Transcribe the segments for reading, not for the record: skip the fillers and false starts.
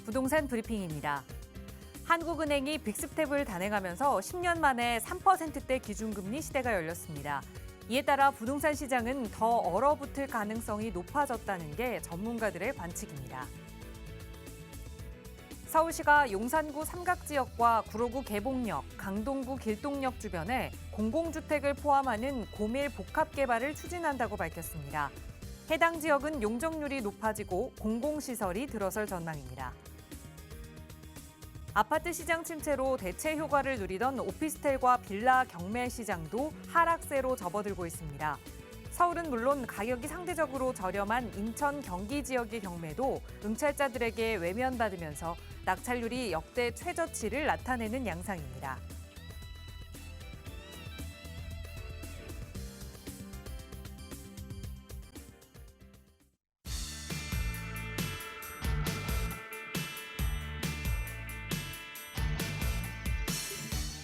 부동산 브리핑입니다. 한국은행이 빅스텝을 단행하면서 10년 만에 3%대 기준금리 시대가 열렸습니다. 이에 따라 부동산 시장은 더 얼어붙을 가능성이 높아졌다는 게 전문가들의 관측입니다. 서울시가 용산구 삼각지역과 구로구 개봉역, 강동구 길동역 주변에 공공주택을 포함하는 고밀 복합 개발을 추진한다고 밝혔습니다. 해당 지역은 용적률이 높아지고 공공시설이 들어설 전망입니다. 아파트 시장 침체로 대체 효과를 누리던 오피스텔과 빌라 경매 시장도 하락세로 접어들고 있습니다. 서울은 물론 가격이 상대적으로 저렴한 인천, 경기 지역의 경매도 응찰자들에게 외면받으면서 낙찰률이 역대 최저치를 나타내는 양상입니다.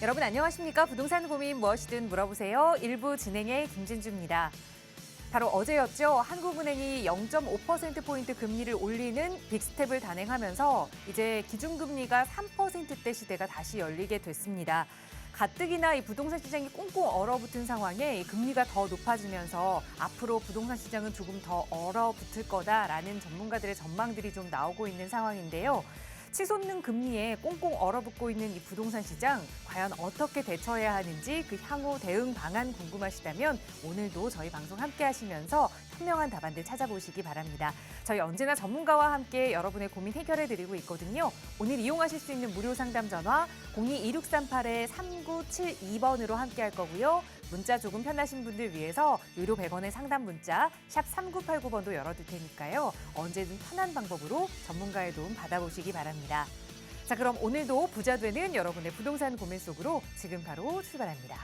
여러분 안녕하십니까? 부동산 고민 무엇이든 물어보세요. 1부 진행의 김진주입니다. 바로 어제였죠. 한국은행이 0.5%포인트 금리를 올리는 빅스텝을 단행하면서 이제 기준금리가 3%대 시대가 다시 열리게 됐습니다. 가뜩이나 이 부동산 시장이 꽁꽁 얼어붙은 상황에 이 금리가 더 높아지면서 앞으로 부동산 시장은 조금 더 얼어붙을 거다라는 전문가들의 전망들이 좀 나오고 있는 상황인데요. 치솟는 금리에 꽁꽁 얼어붙고 있는 이 부동산 시장, 과연 어떻게 대처해야 하는지 그 향후 대응 방안 궁금하시다면 오늘도 저희 방송 함께 하시면서 현명한 답안들 찾아보시기 바랍니다. 저희 언제나 전문가와 함께 여러분의 고민 해결해드리고 있거든요. 오늘 이용하실 수 있는 무료 상담 전화 02-2638-3972번으로 함께 할 거고요. 문자 조금 편하신 분들 위해서 유료 100원의 상담 문자 샵 3989번도 열어둘 테니까요. 언제든 편한 방법으로 전문가의 도움 받아보시기 바랍니다. 자, 그럼 오늘도 부자 되는 여러분의 부동산 고민 속으로 지금 바로 출발합니다.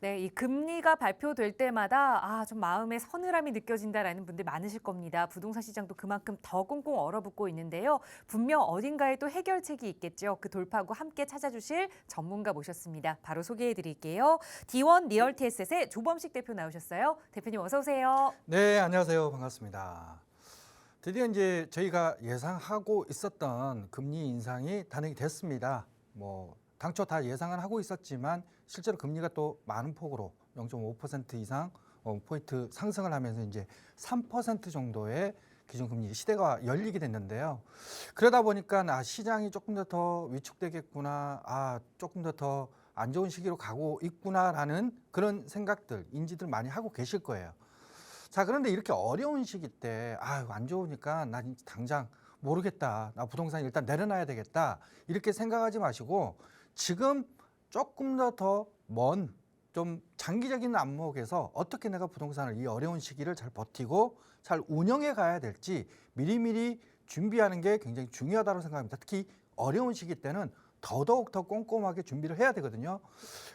네, 이 금리가 발표될 때마다 좀 마음에 서늘함이 느껴진다라는 분들 많으실 겁니다. 부동산 시장도 그만큼 더 꽁꽁 얼어붙고 있는데요. 분명 어딘가에 또 해결책이 있겠죠. 그 돌파구 함께 찾아주실 전문가 모셨습니다. 바로 소개해드릴게요. D1 리얼티에셋의 조범식 대표 나오셨어요. 대표님 어서 오세요. 네, 안녕하세요. 반갑습니다. 드디어 이제 저희가 예상하고 있었던 금리 인상이 단행이 됐습니다. 당초 다 예상은 하고 있었지만 실제로 금리가 또 많은 폭으로 0.5% 이상 포인트 상승을 하면서 이제 3% 정도의 기준금리 시대가 열리게 됐는데요. 그러다 보니까 시장이 조금 더 위축되겠구나, 조금 더 안 좋은 시기로 가고 있구나라는 그런 생각들, 인지들 많이 하고 계실 거예요. 자, 그런데 이렇게 어려운 시기 때 안 좋으니까 나 당장 모르겠다. 나 부동산 일단 내려놔야 되겠다. 이렇게 생각하지 마시고 지금 조금 더 먼 좀 장기적인 안목에서 어떻게 내가 부동산을 이 어려운 시기를 잘 버티고 잘 운영해 가야 될지 미리미리 준비하는 게 굉장히 중요하다고 생각합니다. 특히 어려운 시기 때는 더더욱 더 꼼꼼하게 준비를 해야 되거든요.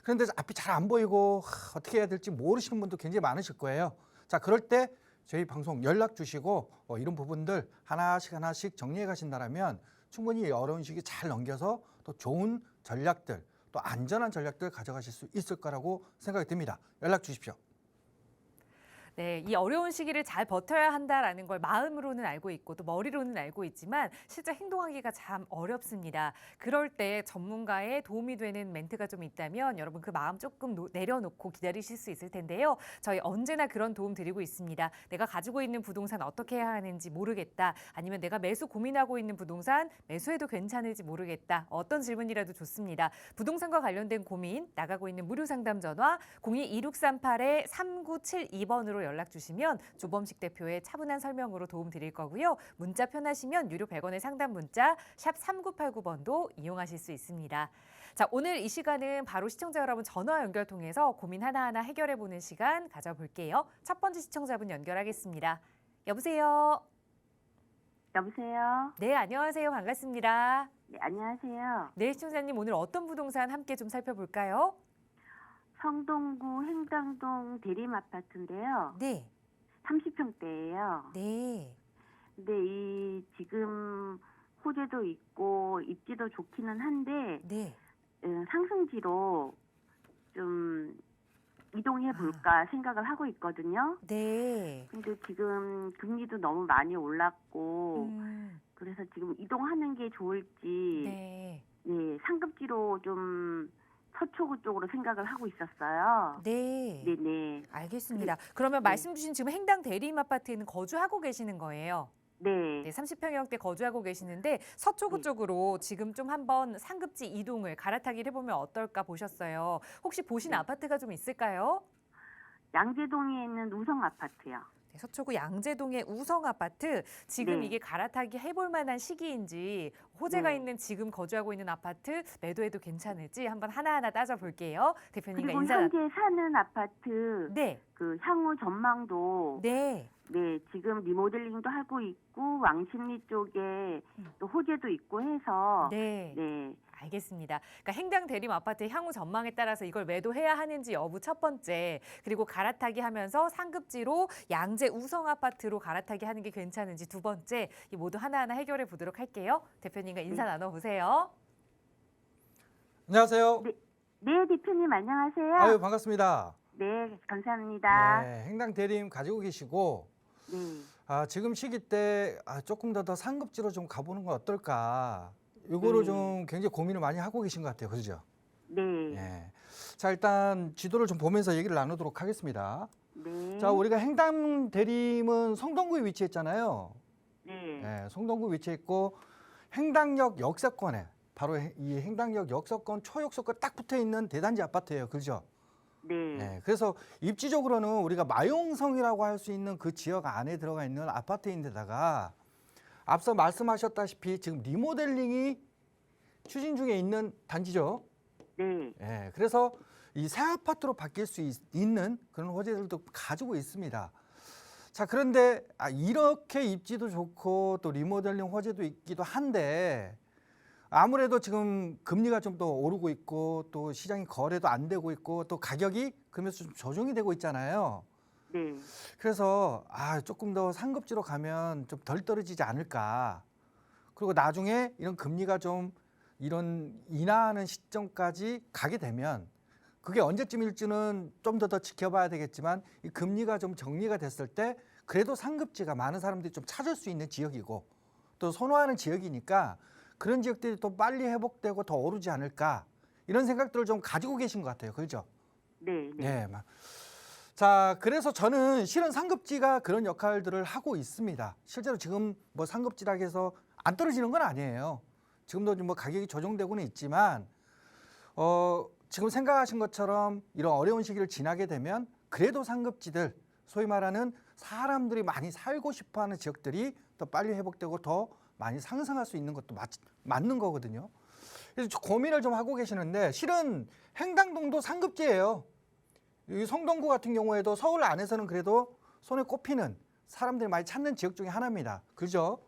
그런데 앞이 잘 안 보이고 어떻게 해야 될지 모르시는 분도 굉장히 많으실 거예요. 자, 그럴 때 저희 방송 연락 주시고 이런 부분들 하나씩 정리해 가신다면 충분히 어려운 시기 잘 넘겨서 또 좋은 전략들, 또 안전한 전략들 가져가실 수 있을 거라고 생각이 듭니다. 연락 주십시오. 네, 이 어려운 시기를 잘 버텨야 한다라는 걸 마음으로는 알고 있고 또 머리로는 알고 있지만 실제 행동하기가 참 어렵습니다. 그럴 때 전문가의 도움이 되는 멘트가 좀 있다면 여러분 그 마음 조금 내려놓고 기다리실 수 있을 텐데요. 저희 언제나 그런 도움 드리고 있습니다. 내가 가지고 있는 부동산 어떻게 해야 하는지 모르겠다. 아니면 내가 매수 고민하고 있는 부동산 매수해도 괜찮을지 모르겠다. 어떤 질문이라도 좋습니다. 부동산과 관련된 고민 나가고 있는 무료 상담 전화 02-2638-3972번으로 연락 주시면 조범식 대표의 차분한 설명으로 도움 드릴 거고요. 문자 편하시면 유료 100원의 상담 문자 샵 3989번도 이용하실 수 있습니다. 자, 오늘 이 시간은 바로 시청자 여러분 전화 연결 통해서 고민 하나하나 해결해보는 시간 가져볼게요. 첫 번째 시청자분 연결하겠습니다. 여보세요? 여보세요? 네, 안녕하세요. 반갑습니다. 네, 안녕하세요. 네, 시청자님 오늘 어떤 부동산 함께 좀 살펴볼까요? 성동구 행당동 대림아파트인데요. 네. 30평대예요. 네. 근데 이 지금 호재도 있고 입지도 좋기는 한데 네. 상승지로 좀 이동해 볼까 생각을 하고 있거든요. 네. 근데 지금 금리도 너무 많이 올랐고 그래서 지금 이동하는 게 좋을지 네. 네, 상급지로 좀 서초구 쪽으로 생각을 하고 있었어요. 네. 네네. 알겠습니다. 그러면 네. 말씀 주신 지금 행당 대림 아파트에는 거주하고 계시는 거예요? 네. 네, 30평형대 거주하고 계시는데 서초구 네. 쪽으로 지금 좀 한번 상급지 이동을 갈아타기를 해보면 어떨까 보셨어요. 혹시 보신 네. 아파트가 좀 있을까요? 양재동에 있는 우성 아파트요. 네, 서초구 양재동의 우성 아파트 지금 네. 이게 갈아타기 해볼 만한 시기인지 호재가 네. 있는 지금 거주하고 있는 아파트 매도해도 괜찮을지 한번 하나하나 따져볼게요. 대표님과 그리고 인사. 현재 사는 아파트 네, 그 향후 전망도 네. 네, 지금 리모델링도 하고 있고 왕십리 쪽에 또 호재도 있고 해서 네. 네. 알겠습니다. 그러니까 행당 대림 아파트의 향후 전망에 따라서 이걸 매도해야 하는지 여부 첫 번째, 그리고 갈아타기 하면서 상급지로 양재 우성 아파트로 갈아타기 하는 게 괜찮은지 두 번째, 이 모두 하나하나 해결해 보도록 할게요. 대표님과 인사 네. 나눠보세요. 안녕하세요. 네. 네, 대표님 안녕하세요. 아유, 반갑습니다. 네, 감사합니다. 네, 행당 대림 가지고 계시고 네. 지금 시기 때 조금 더 상급지로 좀 가보는 건 어떨까? 이거를 좀 굉장히 고민을 많이 하고 계신 것 같아요. 그죠? 네. 예. 자, 일단 지도를 좀 보면서 얘기를 나누도록 하겠습니다. 네. 자, 우리가 행당 대림은 성동구에 위치했잖아요. 네. 예, 성동구 위치했고 행당역 역세권에 바로 이 행당역 역세권 초역세권 딱 붙어 있는 대단지 아파트예요. 그죠? 네. 네, 그래서 입지적으로는 우리가 마용성이라고 할 수 있는 그 지역 안에 들어가 있는 아파트인데다가 앞서 말씀하셨다시피 지금 리모델링이 추진 중에 있는 단지죠. 네. 예, 그래서 이 새 아파트로 바뀔 수 있는 그런 호재들도 가지고 있습니다. 자, 그런데 이렇게 입지도 좋고 또 리모델링 호재도 있기도 한데 아무래도 지금 금리가 좀 더 오르고 있고 또 시장이 거래도 안 되고 있고 또 가격이 그러면서 좀 조정이 되고 있잖아요. 네. 그래서 조금 더 상급지로 가면 좀 덜 떨어지지 않을까. 그리고 나중에 이런 금리가 좀 이런 인하하는 시점까지 가게 되면 그게 언제쯤일지는 좀 더 지켜봐야 되겠지만 이 금리가 좀 정리가 됐을 때 그래도 상급지가 많은 사람들이 좀 찾을 수 있는 지역이고 또 선호하는 지역이니까 그런 지역들이 또 빨리 회복되고 더 오르지 않을까 이런 생각들을 좀 가지고 계신 것 같아요. 그렇죠? 네. 네. 예. 자, 그래서 저는 실은 상급지가 그런 역할들을 하고 있습니다. 실제로 지금 뭐 상급지라고 해서 안 떨어지는 건 아니에요. 지금도 뭐 가격이 조정되고는 있지만 지금 생각하신 것처럼 이런 어려운 시기를 지나게 되면 그래도 상급지들 소위 말하는 사람들이 많이 살고 싶어하는 지역들이 더 빨리 회복되고 더 많이 상승할 수 있는 것도 맞는 거거든요. 그래서 고민을 좀 하고 계시는데 실은 행당동도 상급지예요. 이 성동구 같은 경우에도 서울 안에서는 그래도 손에 꼽히는 사람들이 많이 찾는 지역 중에 하나입니다. 그죠?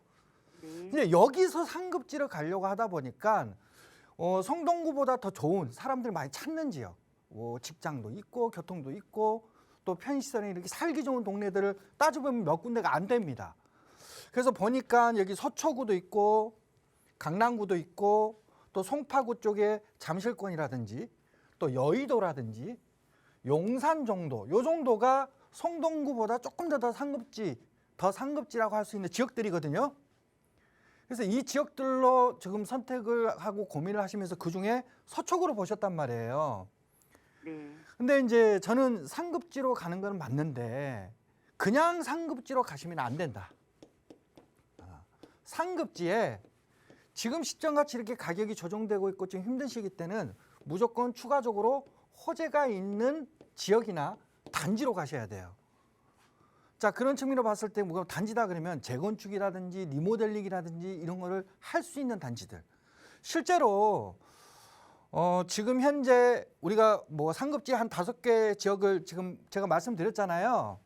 네. 근데 여기서 상급지를 가려고 하다 보니까 성동구보다 더 좋은 사람들이 많이 찾는 지역, 직장도 있고 교통도 있고 또 편의시설이 이렇게 살기 좋은 동네들을 따져보면 몇 군데가 안 됩니다. 그래서 보니까 여기 서초구도 있고 강남구도 있고 또 송파구 쪽에 잠실권이라든지 또 여의도라든지 용산 정도, 요 정도가 성동구보다 조금 더 상급지라고 할 수 있는 지역들이거든요. 그래서 이 지역들로 지금 선택을 하고 고민을 하시면서 그중에 서초구로 보셨단 말이에요. 네. 근데 이제 저는 상급지로 가는 건 맞는데 그냥 상급지로 가시면 안 된다. 상급지에 지금 시점같이 이렇게 가격이 조정되고 있고 좀 힘든 시기 때는 무조건 추가적으로 호재가 있는 지역이나 단지로 가셔야 돼요. 자, 그런 측면으로 봤을 때 뭐가 단지다 그러면 재건축이라든지 리모델링이라든지 이런 거를 할 수 있는 단지들. 실제로 지금 현재 우리가 뭐 상급지 한 5개 지역을 지금 제가 말씀드렸잖아요.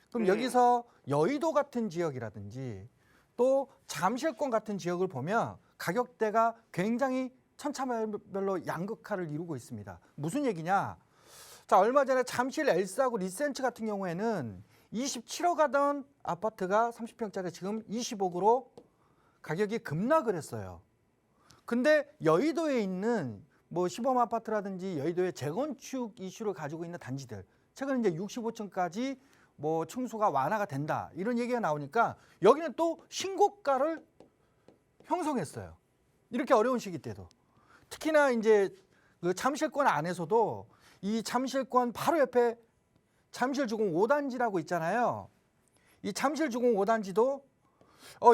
그럼 네. 여기서 여의도 같은 지역이라든지 또 잠실권 같은 지역을 보면 가격대가 굉장히 천차별로 양극화를 이루고 있습니다. 무슨 얘기냐? 자, 얼마 전에 잠실 엘스하고 리센츠 같은 경우에는 27억 하던 아파트가 30평짜리 지금 20억으로 가격이 급락을 했어요. 근데 여의도에 있는 뭐 시범 아파트라든지 여의도의 재건축 이슈를 가지고 있는 단지들, 최근 이제 65층까지 뭐 층수가 완화가 된다 이런 얘기가 나오니까 여기는 또 신고가를 형성했어요. 이렇게 어려운 시기 때도. 특히나 이제 그 잠실권 안에서도 이 잠실권 바로 옆에 잠실주공 5단지라고 있잖아요. 이 잠실주공 5단지도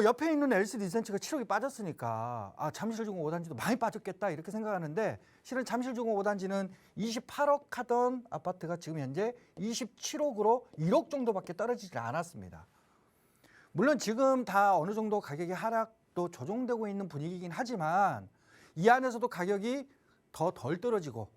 옆에 있는 LCD 센츠가 7억이 빠졌으니까 잠실주공 5단지도 많이 빠졌겠다 이렇게 생각하는데 실은 잠실주공 5단지는 28억 하던 아파트가 지금 현재 27억으로 1억 정도밖에 떨어지지 않았습니다. 물론 지금 다 어느 정도 가격이 하락도 조정되고 있는 분위기이긴 하지만 이 안에서도 가격이 더 덜 떨어지고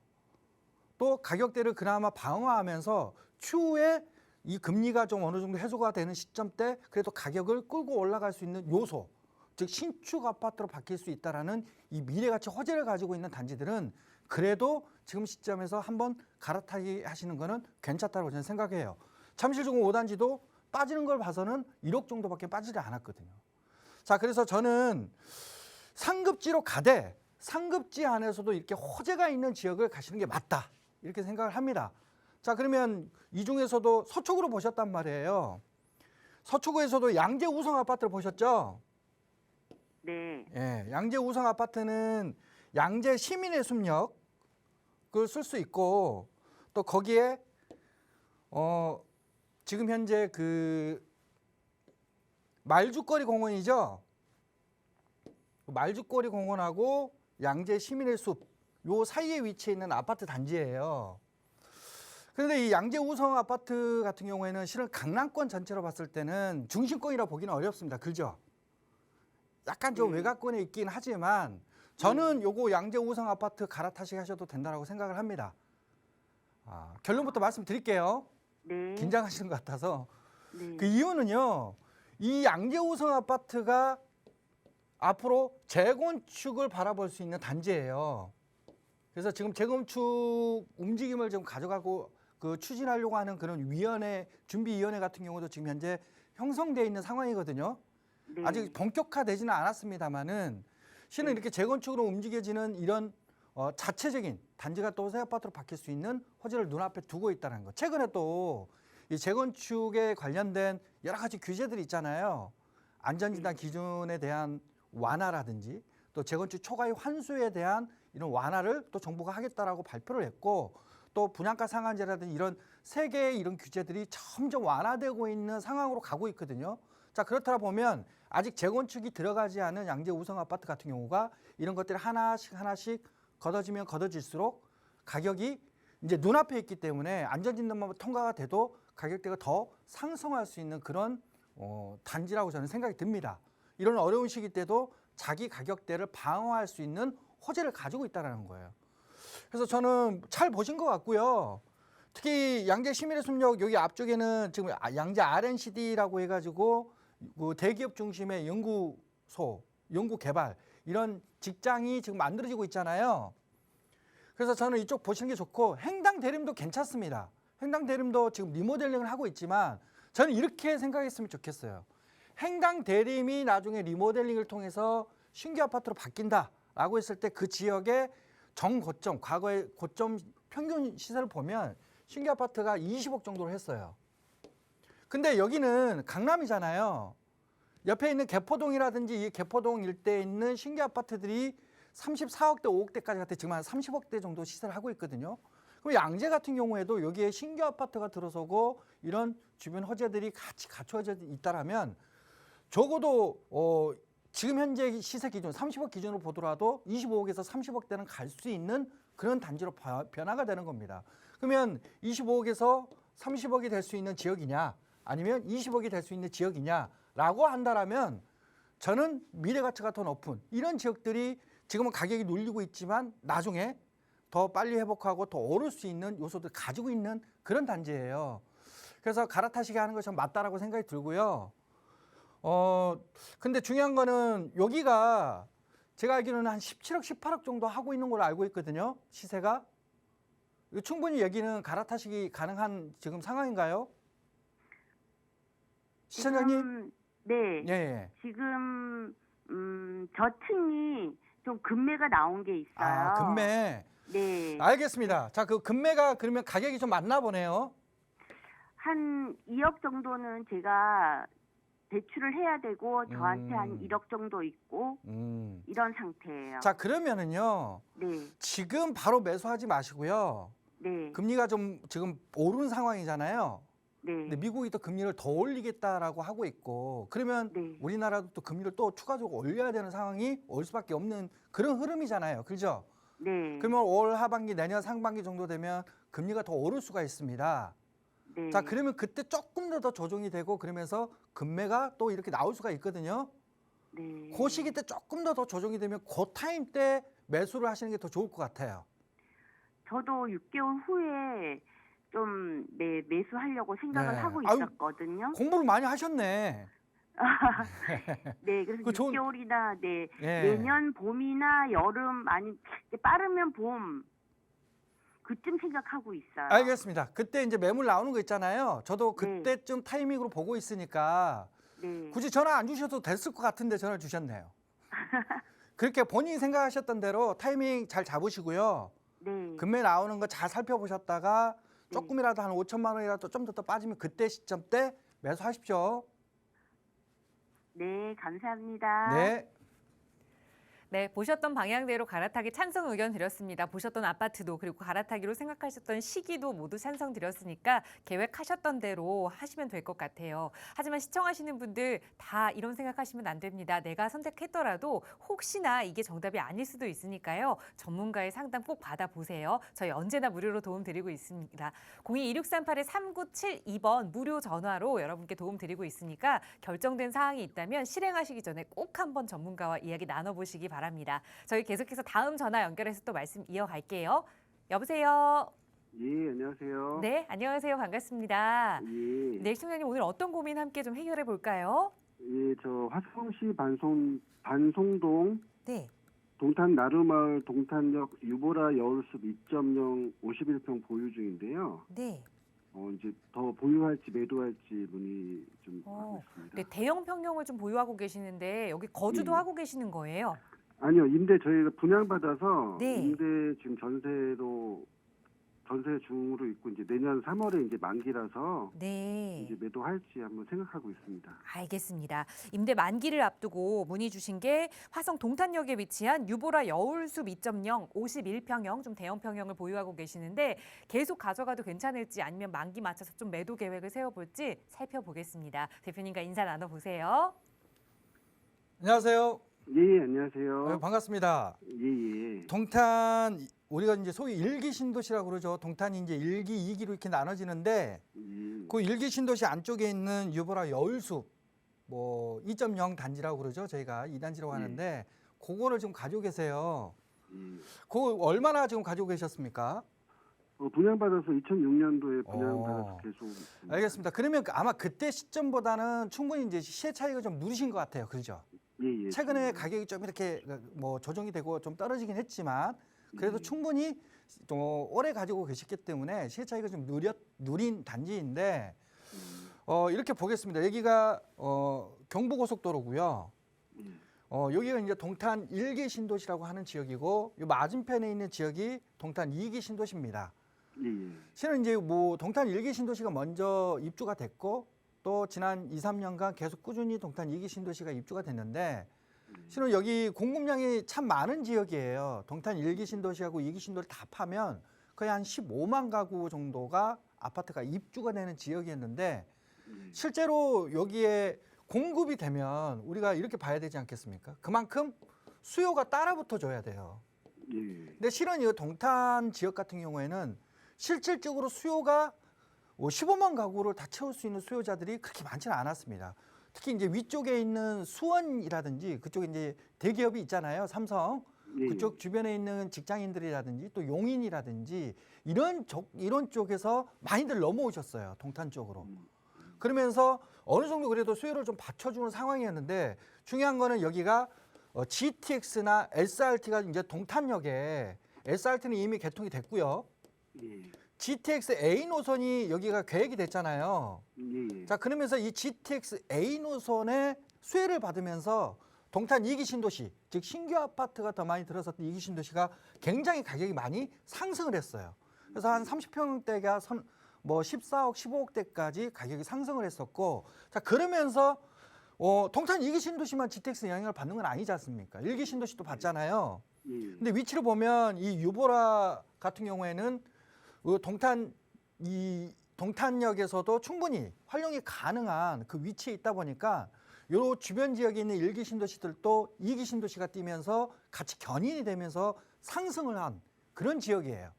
또 가격대를 그나마 방어하면서 추후에 이 금리가 좀 어느 정도 해소가 되는 시점 때 그래도 가격을 끌고 올라갈 수 있는 요소, 즉 신축 아파트로 바뀔 수 있다라는 이 미래가치 호재를 가지고 있는 단지들은 그래도 지금 시점에서 한번 갈아타기 하시는 거는 괜찮다고 저는 생각해요. 잠실주공 5단지도 빠지는 걸 봐서는 1억 정도밖에 빠지지 않았거든요. 자, 그래서 저는 상급지로 가되 상급지 안에서도 이렇게 호재가 있는 지역을 가시는 게 맞다 이렇게 생각을 합니다. 자, 그러면 이 중에서도 서초구로 보셨단 말이에요. 서초구에서도 양재 우성 아파트를 보셨죠? 네. 예, 양재 우성 아파트는 양재 시민의 숲역을 쓸 수 있고 또 거기에 지금 현재 그 말죽거리 공원이죠. 말죽거리 공원하고 양재 시민의 숲 요 사이에 위치해 있는 아파트 단지예요. 그런데 이 양재 우성 아파트 같은 경우에는 실은 강남권 전체로 봤을 때는 중심권이라 보기는 어렵습니다. 그죠? 약간 좀 외곽권에 있긴 하지만 저는 요거 양재 우성 아파트 갈아타시기 하셔도 된다고 생각을 합니다. 결론부터 말씀드릴게요. 네. 긴장하시는 것 같아서. 네. 그 이유는요. 이 양재 우성 아파트가 앞으로 재건축을 바라볼 수 있는 단지예요. 그래서 지금 재건축 움직임을 좀 가져가고 추진하려고 하는 그런 준비위원회 같은 경우도 지금 현재 형성되어 있는 상황이거든요. 네. 아직 본격화되지는 않았습니다만은 실은 이렇게 재건축으로 움직여지는 이런 자체적인 단지가 또 새 아파트로 바뀔 수 있는 호재를 눈앞에 두고 있다는 거. 최근에 또 이 재건축에 관련된 여러 가지 규제들이 있잖아요. 안전진단 기준에 대한 완화라든지 또 재건축 초과의 환수에 대한 이런 완화를 또 정부가 하겠다라고 발표를 했고 또 분양가 상한제라든지 이런 세 개의 이런 규제들이 점점 완화되고 있는 상황으로 가고 있거든요. 자, 그렇다 보면 아직 재건축이 들어가지 않은 양재 우성 아파트 같은 경우가 이런 것들이 하나씩 걷어지면 걷어질수록 가격이 이제 눈앞에 있기 때문에 안전진단만 통과가 돼도 가격대가 더 상승할 수 있는 그런 단지라고 저는 생각이 듭니다. 이런 어려운 시기 때도 자기 가격대를 방어할 수 있는 호재를 가지고 있다는 거예요. 그래서 저는 잘 보신 것 같고요. 특히 양재 시민의 숲역 여기 앞쪽에는 지금 양재 R&CD라고 해가지고 그 대기업 중심의 연구소, 연구개발 이런 직장이 지금 만들어지고 있잖아요. 그래서 저는 이쪽 보시는 게 좋고 행당 대림도 괜찮습니다. 행당 대림도 지금 리모델링을 하고 있지만 저는 이렇게 생각했으면 좋겠어요. 행당 대림이 나중에 리모델링을 통해서 신규 아파트로 바뀐다라고 했을 때 그 지역의 정고점, 과거의 고점 평균 시세를 보면 신규 아파트가 20억 정도로 했어요. 근데 여기는 강남이잖아요. 옆에 있는 개포동이라든지 이 개포동 일대에 있는 신규 아파트들이 34억대, 5억대까지 갔대 지금 한 30억대 정도 시세를 하고 있거든요. 그럼 양재 같은 경우에도 여기에 신규 아파트가 들어서고 이런 주변 호재들이 같이 갖춰져 있다라면 적어도 지금 현재 시세 기준 30억 기준으로 보더라도 25억에서 30억대는 갈 수 있는 그런 단지로 변화가 되는 겁니다. 그러면 25억에서 30억이 될 수 있는 지역이냐 아니면 20억이 될 수 있는 지역이냐라고 한다라면 저는 미래 가치가 더 높은 이런 지역들이 지금은 가격이 눌리고 있지만 나중에 더 빨리 회복하고 더 오를 수 있는 요소들 가지고 있는 그런 단지예요. 그래서 갈아타시게 하는 것이 맞다라고 생각이 들고요. 근데 중요한 거는 여기가 제가 알기로는 한 17억, 18억 정도 하고 있는 걸로 알고 있거든요. 시세가. 충분히 여기는 갈아타시기 가능한 지금 상황인가요? 시청자님? 네. 예. 지금 저층이 좀 급매가 나온 게 있어요. 아, 금매. 네. 알겠습니다. 자, 그 금매가 그러면 가격이 좀 맞나 보네요. 한 2억 정도는 제가 대출을 해야 되고 저한테 한 1억 정도 있고 이런 상태예요. 자, 그러면은요. 네. 지금 바로 매수하지 마시고요. 네. 금리가 좀 지금 오른 상황이잖아요. 네. 근데 미국이 또 금리를 더 올리겠다라고 하고 있고, 그러면 네. 우리나라도 또 금리를 또 추가적으로 올려야 되는 상황이 올 수밖에 없는 그런 흐름이잖아요. 그죠? 네. 그러면 올 하반기, 내년 상반기 정도 되면 금리가 더 오를 수가 있습니다. 네. 자, 그러면 그때 조금 더 조정이 되고 그러면서 금매가 또 이렇게 나올 수가 있거든요. 네. 그 시기 때 조금 더 조정이 되면 그 타임 때 매수를 하시는 게 더 좋을 것 같아요. 저도 6개월 후에 좀 네, 매수하려고 생각을 네. 하고 아유, 있었거든요. 공부를 많이 하셨네. 네, 그래서 그 좋은- 6개월이나 네, 예. 내년 봄이나 여름 아니 이제 빠르면 봄 그쯤 생각하고 있어요. 알겠습니다. 그때 이제 매물 나오는 거 있잖아요. 저도 네. 그때쯤 타이밍으로 보고 있으니까 네. 굳이 전화 안 주셔도 됐을 것 같은데 전화 주셨네요. 그렇게 본인이 생각하셨던 대로 타이밍 잘 잡으시고요. 네. 금매 나오는 거 잘 살펴보셨다가 네. 조금이라도 한 5천만 원이라도 좀 더 빠지면 그때 시점 때 매수하십시오. 네, 감사합니다. 네. 네, 보셨던 방향대로 갈아타기 찬성 의견 드렸습니다. 보셨던 아파트도 그리고 갈아타기로 생각하셨던 시기도 모두 찬성 드렸으니까 계획하셨던 대로 하시면 될 것 같아요. 하지만 시청하시는 분들 다 이런 생각하시면 안 됩니다. 내가 선택했더라도 혹시나 이게 정답이 아닐 수도 있으니까요. 전문가의 상담 꼭 받아보세요. 저희 언제나 무료로 도움 드리고 있습니다. 02-2638-3972번 무료 전화로 여러분께 도움 드리고 있으니까 결정된 사항이 있다면 실행하시기 전에 꼭 한번 전문가와 이야기 나눠보시기 바랍니다. 저희 계속해서 다음 전화 연결해서 또 말씀 이어갈게요. 여보세요. 예, 안녕하세요. 네, 안녕하세요. 반갑습니다. 예, 네, 시청자님 오늘 어떤 고민 함께 좀 해결해 볼까요? 예, 저 화성시 반송동 네, 동탄 나루마을 동탄역 유보라 여울숲 2.0 51평 보유 중인데요. 네. 이제 더 보유할지 매도할지 문의 좀 하고 있습니다. 네, 대형 평형을 좀 보유하고 계시는데 여기 거주도 예. 하고 계시는 거예요? 아니요, 임대 저희가 분양받아서 네. 임대 지금 전세 중으로 있고 이제 내년 3월에 이제 만기라서 네. 이제 매도할지 한번 생각하고 있습니다. 알겠습니다. 임대 만기를 앞두고 문의 주신 게 화성 동탄역에 위치한 유보라 여울숲 2.0 51평형 좀 대형 평형을 보유하고 계시는데 계속 가져가도 괜찮을지 아니면 만기 맞춰서 좀 매도 계획을 세워볼지 살펴보겠습니다. 대표님과 인사 나눠보세요. 안녕하세요. 예, 안녕하세요. 네, 반갑습니다. 예, 예. 동탄 우리가 이제 소위 일기 신도시라고 그러죠. 동탄이 이제 1기, 2기로 이렇게 나눠지는데 예. 그 일기 신도시 안쪽에 있는 유보라 여울숲 뭐 2.0 단지라고 그러죠. 저희가 2단지라고 하는데 그거를 지금 가지고 계세요. 예. 그거 얼마나 지금 가지고 계셨습니까? 분양받아서 2006년도에 분양받아서 계속 있습니다. 알겠습니다. 그러면 아마 그때 시점보다는 충분히 이제 시세 차익을 좀 누리신 것 같아요. 그렇죠? 예, 예. 최근에 가격이 좀 이렇게 뭐 조정이 되고 좀 떨어지긴 했지만 그래도 예. 충분히 또 오래 가지고 계셨기 때문에 시세 차익을 좀 누린 단지인데 이렇게 보겠습니다. 여기가 경부고속도로고요. 예. 여기가 이제 동탄 1기 신도시라고 하는 지역이고 이 맞은편에 있는 지역이 동탄 2기 신도시입니다. 예, 예. 실은 이제 뭐 동탄 1기 신도시가 먼저 입주가 됐고 또 지난 2, 3년간 계속 꾸준히 동탄 2기 신도시가 입주가 됐는데 실은 여기 공급량이 참 많은 지역이에요. 동탄 1기 신도시하고 2기 신도를 다 파면 거의 한 15만 가구 정도가 아파트가 입주가 되는 지역이었는데 실제로 여기에 공급이 되면 우리가 이렇게 봐야 되지 않겠습니까? 그만큼 수요가 따라붙어 줘야 돼요. 예. 근데 실은 이 동탄 지역 같은 경우에는 실질적으로 수요가 15만 가구를 다 채울 수 있는 수요자들이 그렇게 많지는 않았습니다. 특히 이제 위쪽에 있는 수원이라든지 그쪽에 이제 대기업이 있잖아요. 삼성. 예. 그쪽 주변에 있는 직장인들이라든지 또 용인이라든지 이런 쪽에서 많이들 넘어오셨어요. 동탄 쪽으로. 그러면서 어느 정도 그래도 수요를 좀 받쳐주는 상황이었는데 중요한 거는 여기가 GTX나 SRT가 이제 동탄역에 SRT는 이미 개통이 됐고요. 예. GTX A 노선이 여기가 계획이 됐잖아요. 예. 자, 그러면서 이 GTX A 노선의 수혜를 받으면서 동탄 2기 신도시, 즉 신규 아파트가 더 많이 들어섰던 2기 신도시가 굉장히 가격이 많이 상승을 했어요. 그래서 한 30평대가 뭐 14억, 15억대까지 가격이 상승을 했었고, 자 그러면서 동탄 2기 신도시만 GTX 영향을 받는 건 아니지 않습니까? 1기 신도시도 받잖아요. 예. 근데 위치를 보면 이 유보라 같은 경우에는 동탄역에서도 충분히 활용이 가능한 그 위치에 있다 보니까 요 주변 지역에 있는 1기 신도시들도 2기 신도시가 뛰면서 같이 견인이 되면서 상승을 한 그런 지역이에요.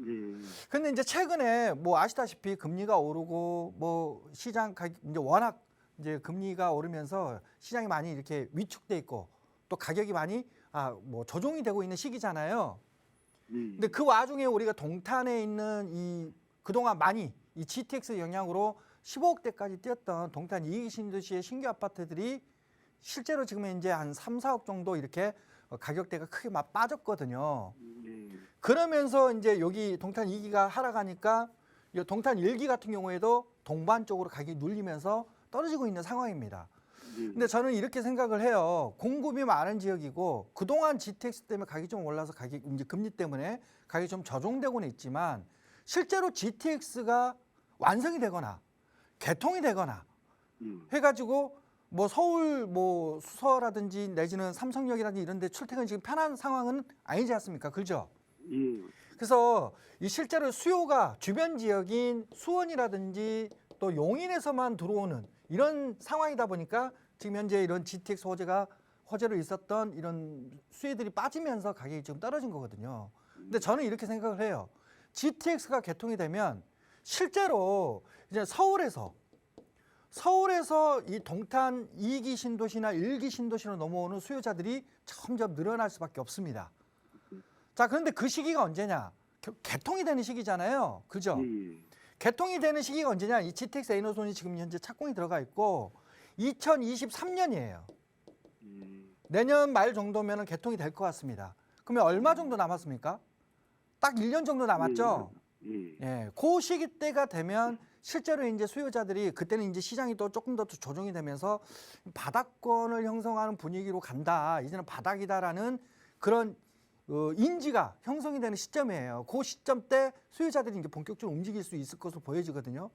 예. 근데 이제 최근에 뭐 아시다시피 금리가 오르고 뭐 시장 가격 이제 워낙 이제 금리가 오르면서 시장이 많이 이렇게 위축돼 있고 또 가격이 많이 뭐 조정이 되고 있는 시기잖아요. 예. 근데 그 와중에 우리가 동탄에 있는 이 그동안 많이 이 GTX 영향으로 15억대까지 뛰었던 동탄 2기 신도시의 신규 아파트들이 실제로 지금 이제 한 3, 4억 정도 이렇게 가격대가 크게 막 빠졌거든요. 예. 그러면서 이제 여기 동탄 2기가 하락하니까 이 동탄 1기 같은 경우에도 동반 쪽으로 가격이 눌리면서 떨어지고 있는 상황입니다. 예. 근데 저는 이렇게 생각을 해요. 공급이 많은 지역이고 그동안 GTX 때문에 가격이 좀 올라서 이제 금리 때문에 가격이 좀 저종되고는 있지만 실제로 GTX가 완성이 되거나 개통이 되거나 해가지고 뭐 서울 뭐 수서라든지 내지는 삼성역이라든지 이런 데 출퇴근 지금 편한 상황은 아니지 않습니까? 그죠? 예. 그래서 이 실제로 수요가 주변 지역인 수원이라든지 또 용인에서만 들어오는 이런 상황이다 보니까 지금 현재 이런 GTX 호재로 있었던 이런 수혜들이 빠지면서 가격이 지금 떨어진 거거든요. 근데 저는 이렇게 생각을 해요. GTX가 개통이 되면 실제로 이제 서울에서 이 동탄 2기 신도시나 1기 신도시로 넘어오는 수요자들이 점점 늘어날 수밖에 없습니다. 자, 그런데 그 시기가 언제냐? 개통이 되는 시기잖아요. 그죠? 예. 개통이 되는 시기가 언제냐? 이 GTX A노선이 지금 현재 착공이 들어가 있고 2023년이에요. 내년 말 정도면 개통이 될 것 같습니다. 그러면 얼마 정도 남았습니까? 딱 1년 정도 남았죠? 예. 예, 그 시기 때가 되면 실제로 이제 수요자들이 그때는 이제 시장이 또 조금 더 조정이 되면서 바닥권을 형성하는 분위기로 간다. 이제는 바닥이다라는 그런 인지가 형성이 되는 시점이에요. 그 시점 때 수요자들이 이제 본격적으로 움직일 수 있을 것으로 보여지거든요.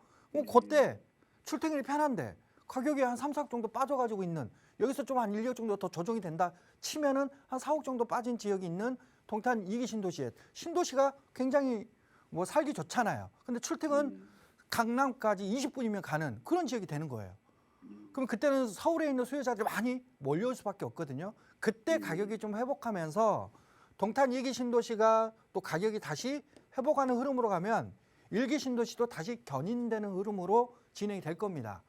그때 출퇴근이 편한데 가격이 한 3, 4억 정도 빠져가지고 있는 여기서 좀 한 1억 정도 더 조정이 된다 치면은 한 4억 정도 빠진 지역이 있는 동탄 2기 신도시가 굉장히 뭐 살기 좋잖아요. 근데 출퇴근 강남까지 20분이면 가는 그런 지역이 되는 거예요. 그럼 그때는 서울에 있는 수요자들이 많이 몰려올 수밖에 없거든요. 그때 가격이 좀 회복하면서 동탄 2기 신도시가 또 가격이 다시 회복하는 흐름으로 가면 1기 신도시도 다시 견인되는 흐름으로 진행이 될 겁니다.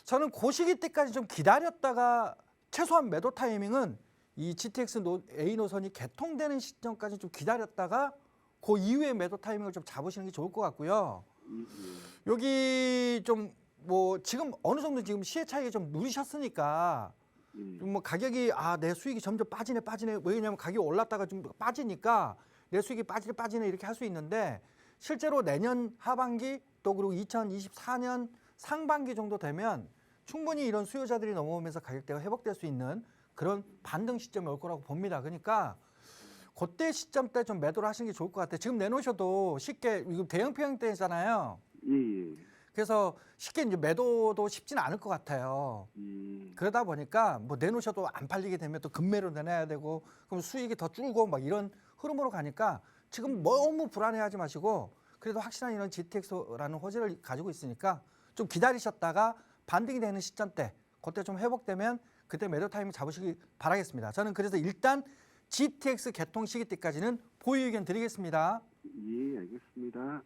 저는 그 시기 때까지 좀 기다렸다가 최소한 매도 타이밍은 이 GTX A 노선이 개통되는 시점까지 좀 기다렸다가 그 이후에 매도 타이밍을 좀 잡으시는 게 좋을 것 같고요. 여기 좀 뭐 지금 어느 정도 지금 시세 차익이 좀 누리셨으니까 좀 뭐 가격이 내 수익이 점점 빠지네. 왜냐면 가격이 올랐다가 좀 빠지니까 내 수익이 빠지네 이렇게 할 수 있는데 실제로 내년 하반기 또 그리고 2024년 상반기 정도 되면 충분히 이런 수요자들이 넘어오면서 가격대가 회복될 수 있는 그런 반등 시점이 올 거라고 봅니다. 그러니까 그때 시점 때 좀 매도를 하시는 게 좋을 것 같아요. 지금 내놓으셔도 쉽게 이거 대형 평형대잖아요. 예. 그래서 쉽게 이제 매도도 쉽지는 않을 것 같아요. 그러다 보니까 뭐 내놓으셔도 안 팔리게 되면 또 급매로 내놔야 되고 그럼 수익이 더 줄고 막 이런 흐름으로 가니까 지금 너무 불안해하지 마시고 그래도 확실한 이런 GTX라는 호재를 가지고 있으니까 좀 기다리셨다가 반등이 되는 시점 때 그때 좀 회복되면 그때 매도 타이밍 잡으시기 바라겠습니다. 저는 그래서 일단 GTX 개통 시기 때까지는 보유 의견 드리겠습니다. 예, 알겠습니다.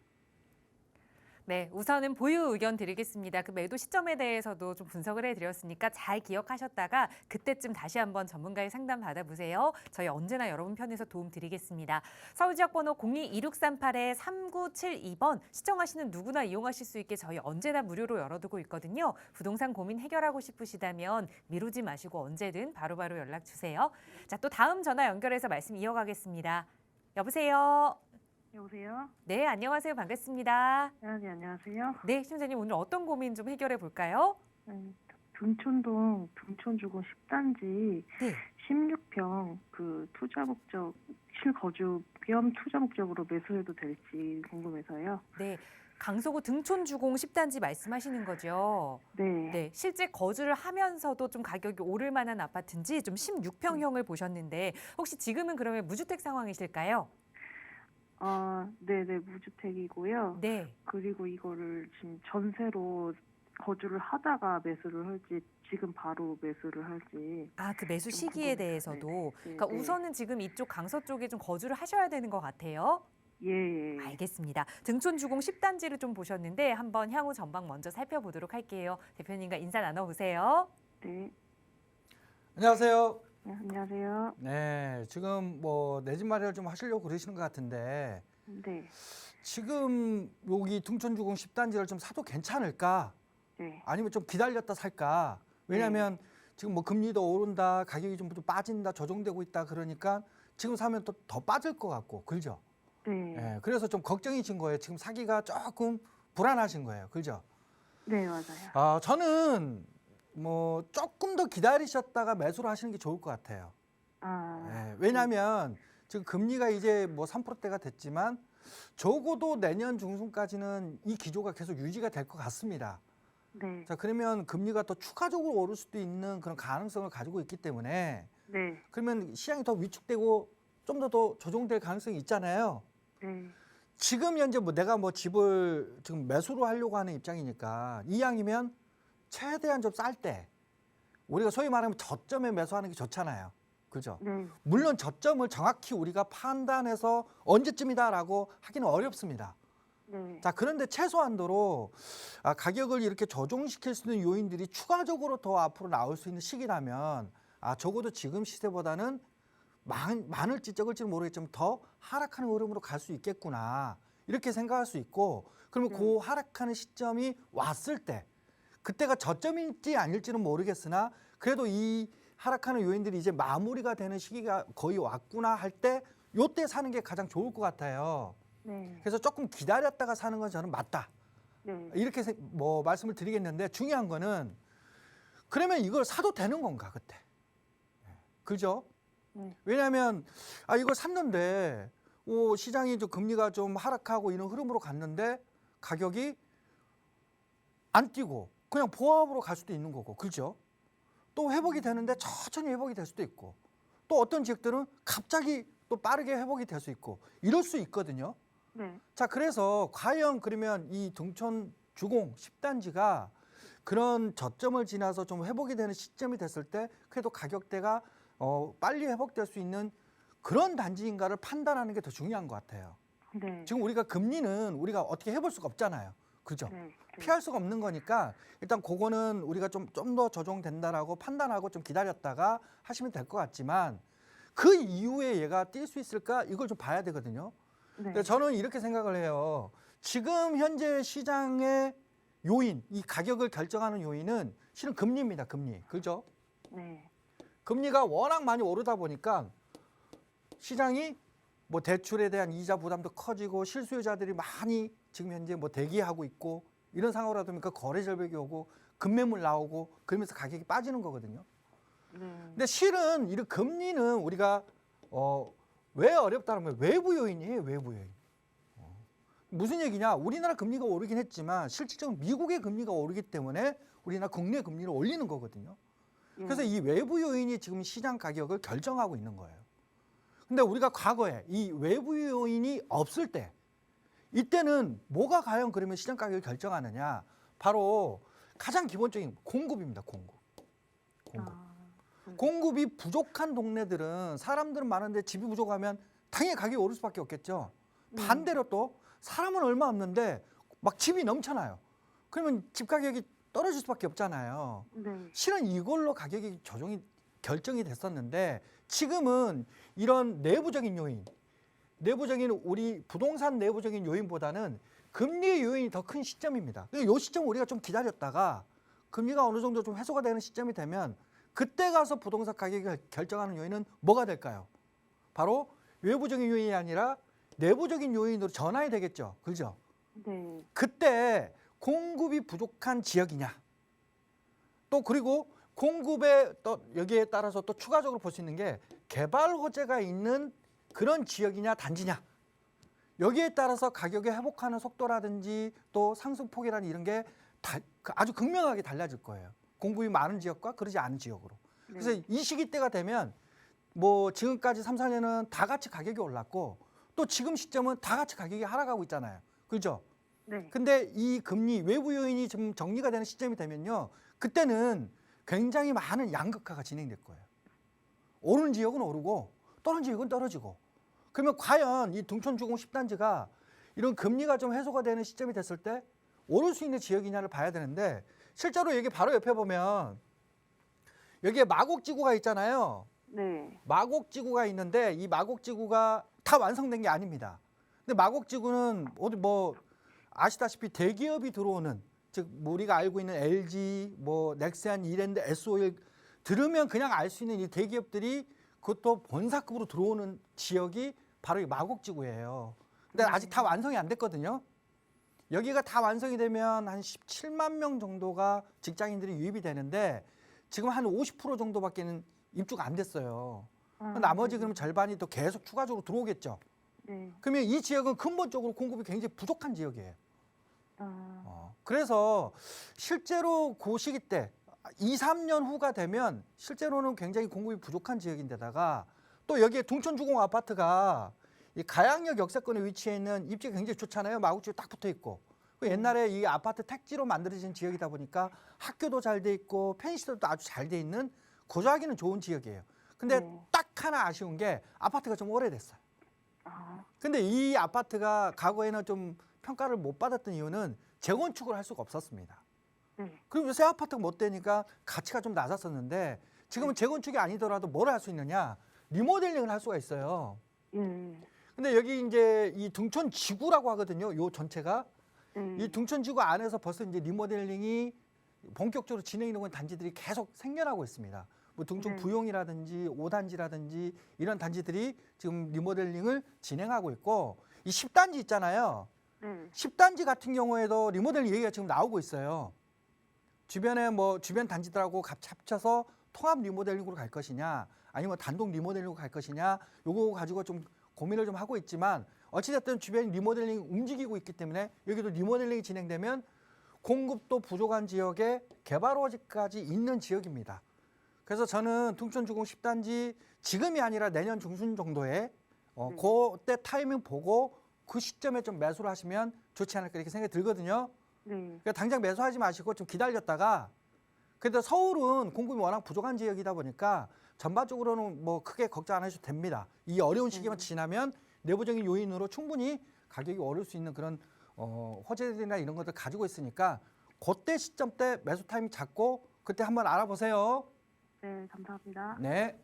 네, 우선은 보유 의견 드리겠습니다. 그 매도 시점에 대해서도 좀 분석을 해드렸으니까 잘 기억하셨다가 그때쯤 다시 한번 전문가의 상담 받아보세요. 저희 언제나 여러분 편에서 도움 드리겠습니다. 서울지역번호 02-2638-3972번 시청하시는 누구나 이용하실 수 있게 저희 언제나 무료로 열어두고 있거든요. 부동산 고민 해결하고 싶으시다면 미루지 마시고 언제든 바로바로 연락 주세요. 자, 또 다음 전화 연결해서 말씀 이어가겠습니다. 여보세요. 여보세요? 네, 안녕하세요. 반갑습니다. 네, 안녕하세요. 네, 심사님 오늘 어떤 고민 좀 해결해 볼까요? 둔촌동 둔촌주공 10단지 네. 16평 그 투자 목적 실거주 겸 투자 목적으로 매수해도 될지 궁금해서요. 네. 강서구 등촌주공 10단지 말씀하시는 거죠? 네. 네. 실제 거주를 하면서도 좀 가격이 오를 만한 아파트인지 좀 16평형을 보셨는데 혹시 지금은 그러면 무주택 상황이실까요? 네네, 무주택이고요. 네. 그리고 이거를 지금 전세로 거주를 하다가 매수를 할지, 지금 바로 매수를 할지. 아, 그 매수 좀 시기에 궁금해요. 대해서도. 네. 그러니까 네. 우선은 지금 이쪽 강서 쪽에 좀 거주를 하셔야 되는 것 같아요. 예. 알겠습니다. 등촌주공 10단지를 좀 보셨는데 한번 향후 전망 먼저 살펴보도록 할게요. 대표님과 인사 나눠보세요. 네. 안녕하세요. 네, 안녕하세요. 네, 지금 뭐 내 집 마련을 좀 하시려고 그러시는 것 같은데 네. 지금 여기 등촌주공 10단지를 좀 사도 괜찮을까? 네. 아니면 좀 기다렸다 살까? 왜냐하면 지금 뭐 금리도 오른다, 가격이 좀 빠진다, 조정되고 있다 그러니까 지금 사면 또 더 빠질 것 같고, 그죠? 네. 예, 그래서 좀 걱정이신 거예요. 지금 사기가 조금 불안하신 거예요, 그죠? 네, 맞아요. 저는 뭐 조금 더 기다리셨다가 매수를 하시는 게 좋을 것 같아요. 예, 왜냐하면 지금 금리가 이제 뭐 3%대가 됐지만 적어도 내년 중순까지는 이 기조가 계속 유지가 될 것 같습니다. 네. 자, 그러면 금리가 또 추가적으로 오를 수도 있는 그런 가능성을 가지고 있기 때문에 네. 그러면 시장이 더 위축되고 좀 더 조정될 가능성이 있잖아요. 네. 지금 현재 뭐 내가 뭐 집을 지금 매수로 하려고 하는 입장이니까 이왕이면 최대한 좀 쌀 때 우리가 소위 말하면 저점에 매수하는 게 좋잖아요. 그죠? 네. 물론 저점을 정확히 우리가 판단해서 언제쯤이다라고 하기는 어렵습니다. 네. 자, 그런데 최소한도로 가격을 이렇게 조정시킬 수 있는 요인들이 추가적으로 더 앞으로 나올 수 있는 시기라면 적어도 지금 시세보다는 많을지 적을지는 모르겠지만 더 하락하는 흐름으로 갈 수 있겠구나 이렇게 생각할 수 있고, 그러면 그 하락하는 시점이 왔을 때 그때가 저점일지 아닐지는 모르겠으나 그래도 이 하락하는 요인들이 이제 마무리가 되는 시기가 거의 왔구나 할 때 요때 사는 게 가장 좋을 것 같아요. 네. 그래서 조금 기다렸다가 사는 건 저는 맞다 네. 이렇게 뭐 말씀을 드리겠는데, 중요한 거는 그러면 이걸 사도 되는 건가 그때, 그죠? 네. 왜냐하면 이걸 샀는데 시장이 좀 금리가 좀 하락하고 이런 흐름으로 갔는데 가격이 안 뛰고 그냥 보합으로 갈 수도 있는 거고, 그죠? 또 회복이 되는데 천천히 회복이 될 수도 있고, 또 어떤 지역들은 갑자기 또 빠르게 회복이 될 수 있고 이럴 수 있거든요. 네. 자, 그래서 과연 그러면 이 등촌 주공 10단지가 그런 저점을 지나서 좀 회복이 되는 시점이 됐을 때 그래도 가격대가 빨리 회복될 수 있는 그런 단지인가를 판단하는 게 더 중요한 것 같아요. 네. 지금 우리가 금리는 우리가 어떻게 해볼 수가 없잖아요. 그죠? 네. 피할 수가 없는 거니까 일단 그거는 우리가 좀 더 조정된다라고 판단하고 좀 기다렸다가 하시면 될 것 같지만 그 이후에 얘가 뛸 수 있을까? 이걸 좀 봐야 되거든요. 네. 근데 저는 이렇게 생각을 해요. 지금 현재 시장의 요인, 이 가격을 결정하는 요인은 실은 금리입니다. 금리. 그죠? 네. 금리가 워낙 많이 오르다 보니까 시장이 뭐 대출에 대한 이자 부담도 커지고 실수요자들이 많이 지금 현재 뭐 대기하고 있고 이런 상황이라 보니까 거래 절벽이 오고 급매물 나오고 그러면서 가격이 빠지는 거거든요. 네. 근데 실은 이런 금리는 우리가 왜 어렵다면 외부 요인이에요. 외부 요인. 무슨 얘기냐? 우리나라 금리가 오르긴 했지만 실질적으로 미국의 금리가 오르기 때문에 우리나라 국내 금리를 올리는 거거든요. 그래서 이 외부 요인이 지금 시장 가격을 결정하고 있는 거예요. 근데 우리가 과거에 이 외부 요인이 없을 때 이때는 뭐가 과연 그러면 시장 가격을 결정하느냐? 바로 가장 기본적인 공급입니다. 공급. 공급이 부족한 동네들은 사람들은 많은데 집이 부족하면 당연히 가격이 오를 수밖에 없겠죠. 반대로 또 사람은 얼마 없는데 막 집이 넘쳐나요. 그러면 집 가격이 떨어질 수밖에 없잖아요. 네. 실은 이걸로 가격이 결정이 됐었는데 지금은 이런 내부적인 요인, 내부적인 우리 부동산 내부적인 요인보다는 금리의 요인이 더 큰 시점입니다. 이 시점 우리가 좀 기다렸다가 금리가 어느 정도 좀 해소가 되는 시점이 되면 그때 가서 부동산 가격을 결정하는 요인은 뭐가 될까요? 바로 외부적인 요인이 아니라 내부적인 요인으로 전환이 되겠죠. 그죠? 네. 그때 공급이 부족한 지역이냐 또 그리고 공급에 또 여기에 따라서 또 추가적으로 볼 수 있는 게 개발 호재가 있는 그런 지역이냐 단지냐. 여기에 따라서 가격의 회복하는 속도라든지 또 상승폭이라는 이런 게 아주 극명하게 달라질 거예요. 공급이 많은 지역과 그러지 않은 지역으로. 그래서 이 시기 때가 되면 뭐 지금까지 3, 4년은 다 같이 가격이 올랐고 또 지금 시점은 다 같이 가격이 하락하고 있잖아요. 그렇죠? 네. 근데 이 금리 외부 요인이 좀 정리가 되는 시점이 되면요. 그때는 굉장히 많은 양극화가 진행될 거예요. 오르는 지역은 오르고 떨어지는 지역은 떨어지고. 그러면 과연 이 둥촌주공 10단지가 이런 금리가 좀 해소가 되는 시점이 됐을 때 오를 수 있는 지역이냐를 봐야 되는데 실제로 여기 바로 옆에 보면 여기에 마곡지구가 있잖아요. 네. 마곡지구가 있는데 이 마곡지구가 다 완성된 게 아닙니다. 근데 마곡지구는 어디 뭐 아시다시피 대기업이 들어오는 즉 우리가 알고 있는 LG, 뭐 넥센, 이랜드, SO일 들으면 그냥 알 수 있는 이 대기업들이 그것도 본사급으로 들어오는 지역이 바로 이 마곡지구예요. 근데 아직 다 완성이 안 됐거든요. 여기가 다 완성이 되면 한 17만 명 정도가 직장인들이 유입이 되는데 지금 한 50% 정도밖에는 입주가 안 됐어요. 나머지 그러면 절반이 또 계속 추가적으로 들어오겠죠. 네. 그러면 이 지역은 근본적으로 공급이 굉장히 부족한 지역이에요. 그래서 실제로 그 시기 때 2, 3년 후가 되면 실제로는 굉장히 공급이 부족한 지역인데다가 또 여기에 둥촌주공 아파트가 이 가양역 역세권에 위치해 있는 입지가 굉장히 좋잖아요. 마곡지구 딱 붙어 있고. 옛날에 이 아파트 택지로 만들어진 지역이다 보니까 학교도 잘 돼 있고 편의시설도 아주 잘 돼 있는 거주하기는 좋은 지역이에요. 근데 딱 하나 아쉬운 게 아파트가 좀 오래됐어요. 근데 이 아파트가 과거에는 좀 평가를 못 받았던 이유는 재건축을 할 수가 없었습니다. 그리고 새 아파트가 못 되니까 가치가 좀 낮았었는데 지금은 재건축이 아니더라도 뭘 할 수 있느냐? 리모델링을 할 수가 있어요. 근데 여기 이제 이 둥촌 지구라고 하거든요. 요 전체가 이 둥촌 지구 안에서 벌써 이제 리모델링이 본격적으로 진행이 되고 있는 단지들이 계속 생겨나고 있습니다. 뭐 둥촌 부용이라든지 5단지라든지 이런 단지들이 지금 리모델링을 진행하고 있고 이 10단지 있잖아요. 10단지 같은 경우에도 리모델링 얘기가 지금 나오고 있어요. 주변에 뭐 주변 단지들하고 합쳐서 통합 리모델링으로 갈 것이냐 아니면 단독 리모델링으로 갈 것이냐 요거 가지고 좀 고민을 좀 하고 있지만 어찌됐든 주변 리모델링이 움직이고 있기 때문에 여기도 리모델링이 진행되면 공급도 부족한 지역에 개발 호재까지 있는 지역입니다. 그래서 저는 둥촌주공 10단지 지금이 아니라 내년 중순 정도에 그때 타이밍 보고 그 시점에 좀 매수를 하시면 좋지 않을까 이렇게 생각이 들거든요. 그러니까 당장 매수하지 마시고 좀 기다렸다가 근데 서울은 공급이 워낙 부족한 지역이다 보니까 전반적으로는 뭐 크게 걱정 안 하셔도 됩니다. 이 어려운 시기만 지나면 내부적인 요인으로 충분히 가격이 오를 수 있는 그런 호재들이나 이런 것들 가지고 있으니까 그때 시점 때 매수 타이밍 잡고 그때 한번 알아보세요. 네, 감사합니다. 네.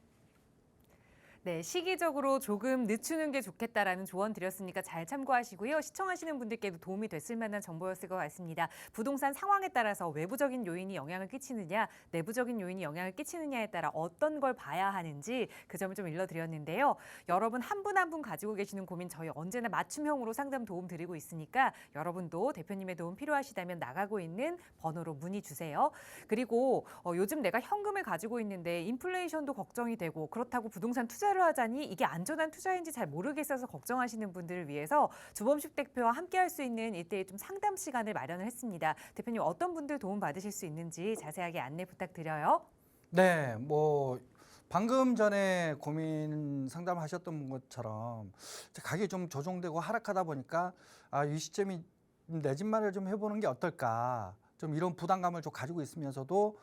네, 시기적으로 조금 늦추는 게 좋겠다라는 조언 드렸으니까 잘 참고하시고요. 시청하시는 분들께도 도움이 됐을 만한 정보였을 것 같습니다. 부동산 상황에 따라서 외부적인 요인이 영향을 끼치느냐, 내부적인 요인이 영향을 끼치느냐에 따라 어떤 걸 봐야 하는지 그 점을 좀 일러드렸는데요. 여러분 한 분 한 분 가지고 계시는 고민 저희 언제나 맞춤형으로 상담 도움 드리고 있으니까 여러분도 대표님의 도움 필요하시다면 나가고 있는 번호로 문의 주세요. 그리고 요즘 내가 현금을 가지고 있는데 인플레이션도 걱정이 되고 그렇다고 부동산 투자를 하자니 이게 안전한 투자인지 잘 모르겠어서 걱정하시는 분들을 위해서 주범식 대표와 함께 할 수 있는 1대1 좀 상담 시간을 마련을 했습니다. 대표님 어떤 분들 도움 받으실 수 있는지 자세하게 안내 부탁드려요. 네, 뭐 방금 전에 고민 상담하셨던 것처럼 가격이 좀 조정되고 하락하다 보니까 이 시점이 내 집 마련을 좀 해보는 게 어떨까? 좀 이런 부담감을 좀 가지고 있으면서도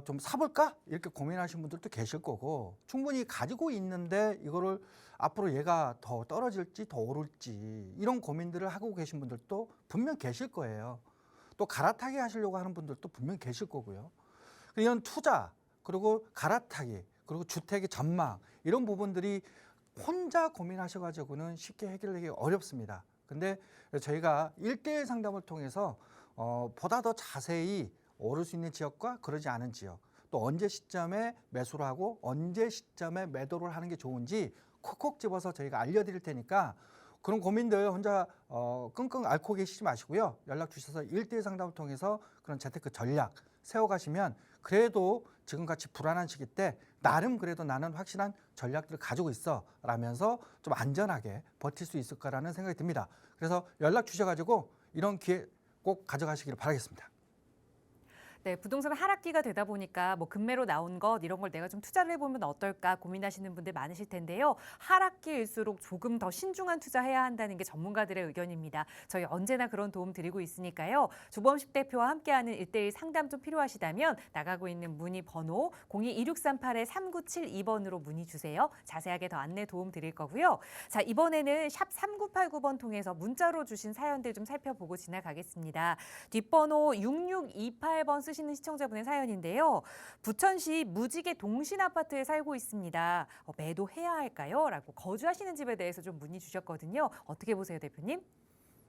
좀 사볼까? 이렇게 고민하시는 분들도 계실 거고 충분히 가지고 있는데 이거를 앞으로 얘가 더 떨어질지 더 오를지 이런 고민들을 하고 계신 분들도 분명 계실 거예요. 또 갈아타기 하시려고 하는 분들도 분명 계실 거고요. 이런 투자 그리고 갈아타기 그리고 주택의 전망 이런 부분들이 혼자 고민하셔가지고는 쉽게 해결하기 어렵습니다. 근데 저희가 1대1 상담을 통해서 보다 더 자세히 오를 수 있는 지역과 그러지 않은 지역 또 언제 시점에 매수를 하고 언제 시점에 매도를 하는 게 좋은지 콕콕 집어서 저희가 알려드릴 테니까 그런 고민들 혼자 끙끙 앓고 계시지 마시고요. 연락 주셔서 1대1 상담을 통해서 그런 재테크 전략 세워가시면 그래도 지금같이 불안한 시기 때 나름 그래도 나는 확실한 전략들을 가지고 있어 라면서 좀 안전하게 버틸 수 있을 거라는 생각이 듭니다. 그래서 연락 주셔가지고 이런 기회 꼭 가져가시기를 바라겠습니다. 네, 부동산 하락기가 되다 보니까 뭐 금매로 나온 것 이런 걸 내가 좀 투자를 해보면 어떨까 고민하시는 분들 많으실 텐데요. 하락기일수록 조금 더 신중한 투자해야 한다는 게 전문가들의 의견입니다. 저희 언제나 그런 도움 드리고 있으니까요. 주범식 대표와 함께하는 1:1 상담 좀 필요하시다면 나가고 있는 문의 번호 02-2638-3972번으로 문의 주세요. 자세하게 더 안내 도움 드릴 거고요. 자, 이번에는 샵 3989번 통해서 문자로 주신 사연들 좀 살펴보고 지나가겠습니다. 뒷번호 6628번 쓰시는 시청자분의 사연인데요. 부천시 무지개 동신 아파트에 살고 있습니다. 매도해야 할까요? 라고 거주하시는 집에 대해서 좀 문의 주셨거든요. 어떻게 보세요, 대표님?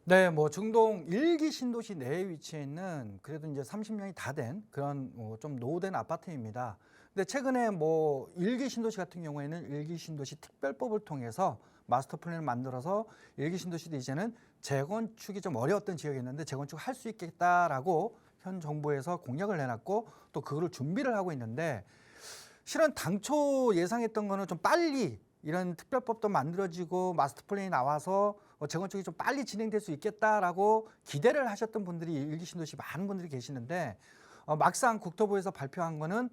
네, 뭐 중동 1기 신도시 내에 위치해 있는 그래도 이제 30년이 다 된 그런 좀 노후된 아파트입니다. 근데 최근에 뭐 1기 신도시 같은 경우에는 1기 신도시 특별법을 통해서 마스터 플랜을 만들어서 1기 신도시도 이제는 재건축이 좀 어려웠던 지역이었는데 재건축을 할 수 있겠다라고 현 정부에서 공약을 내놨고 또 그거를 준비를 하고 있는데 실은 당초 예상했던 거는 좀 빨리 이런 특별법도 만들어지고 마스터 플랜이 나와서 재건축이 좀 빨리 진행될 수 있겠다라고 기대를 하셨던 분들이 일기 신도시 많은 분들이 계시는데 막상 국토부에서 발표한 거는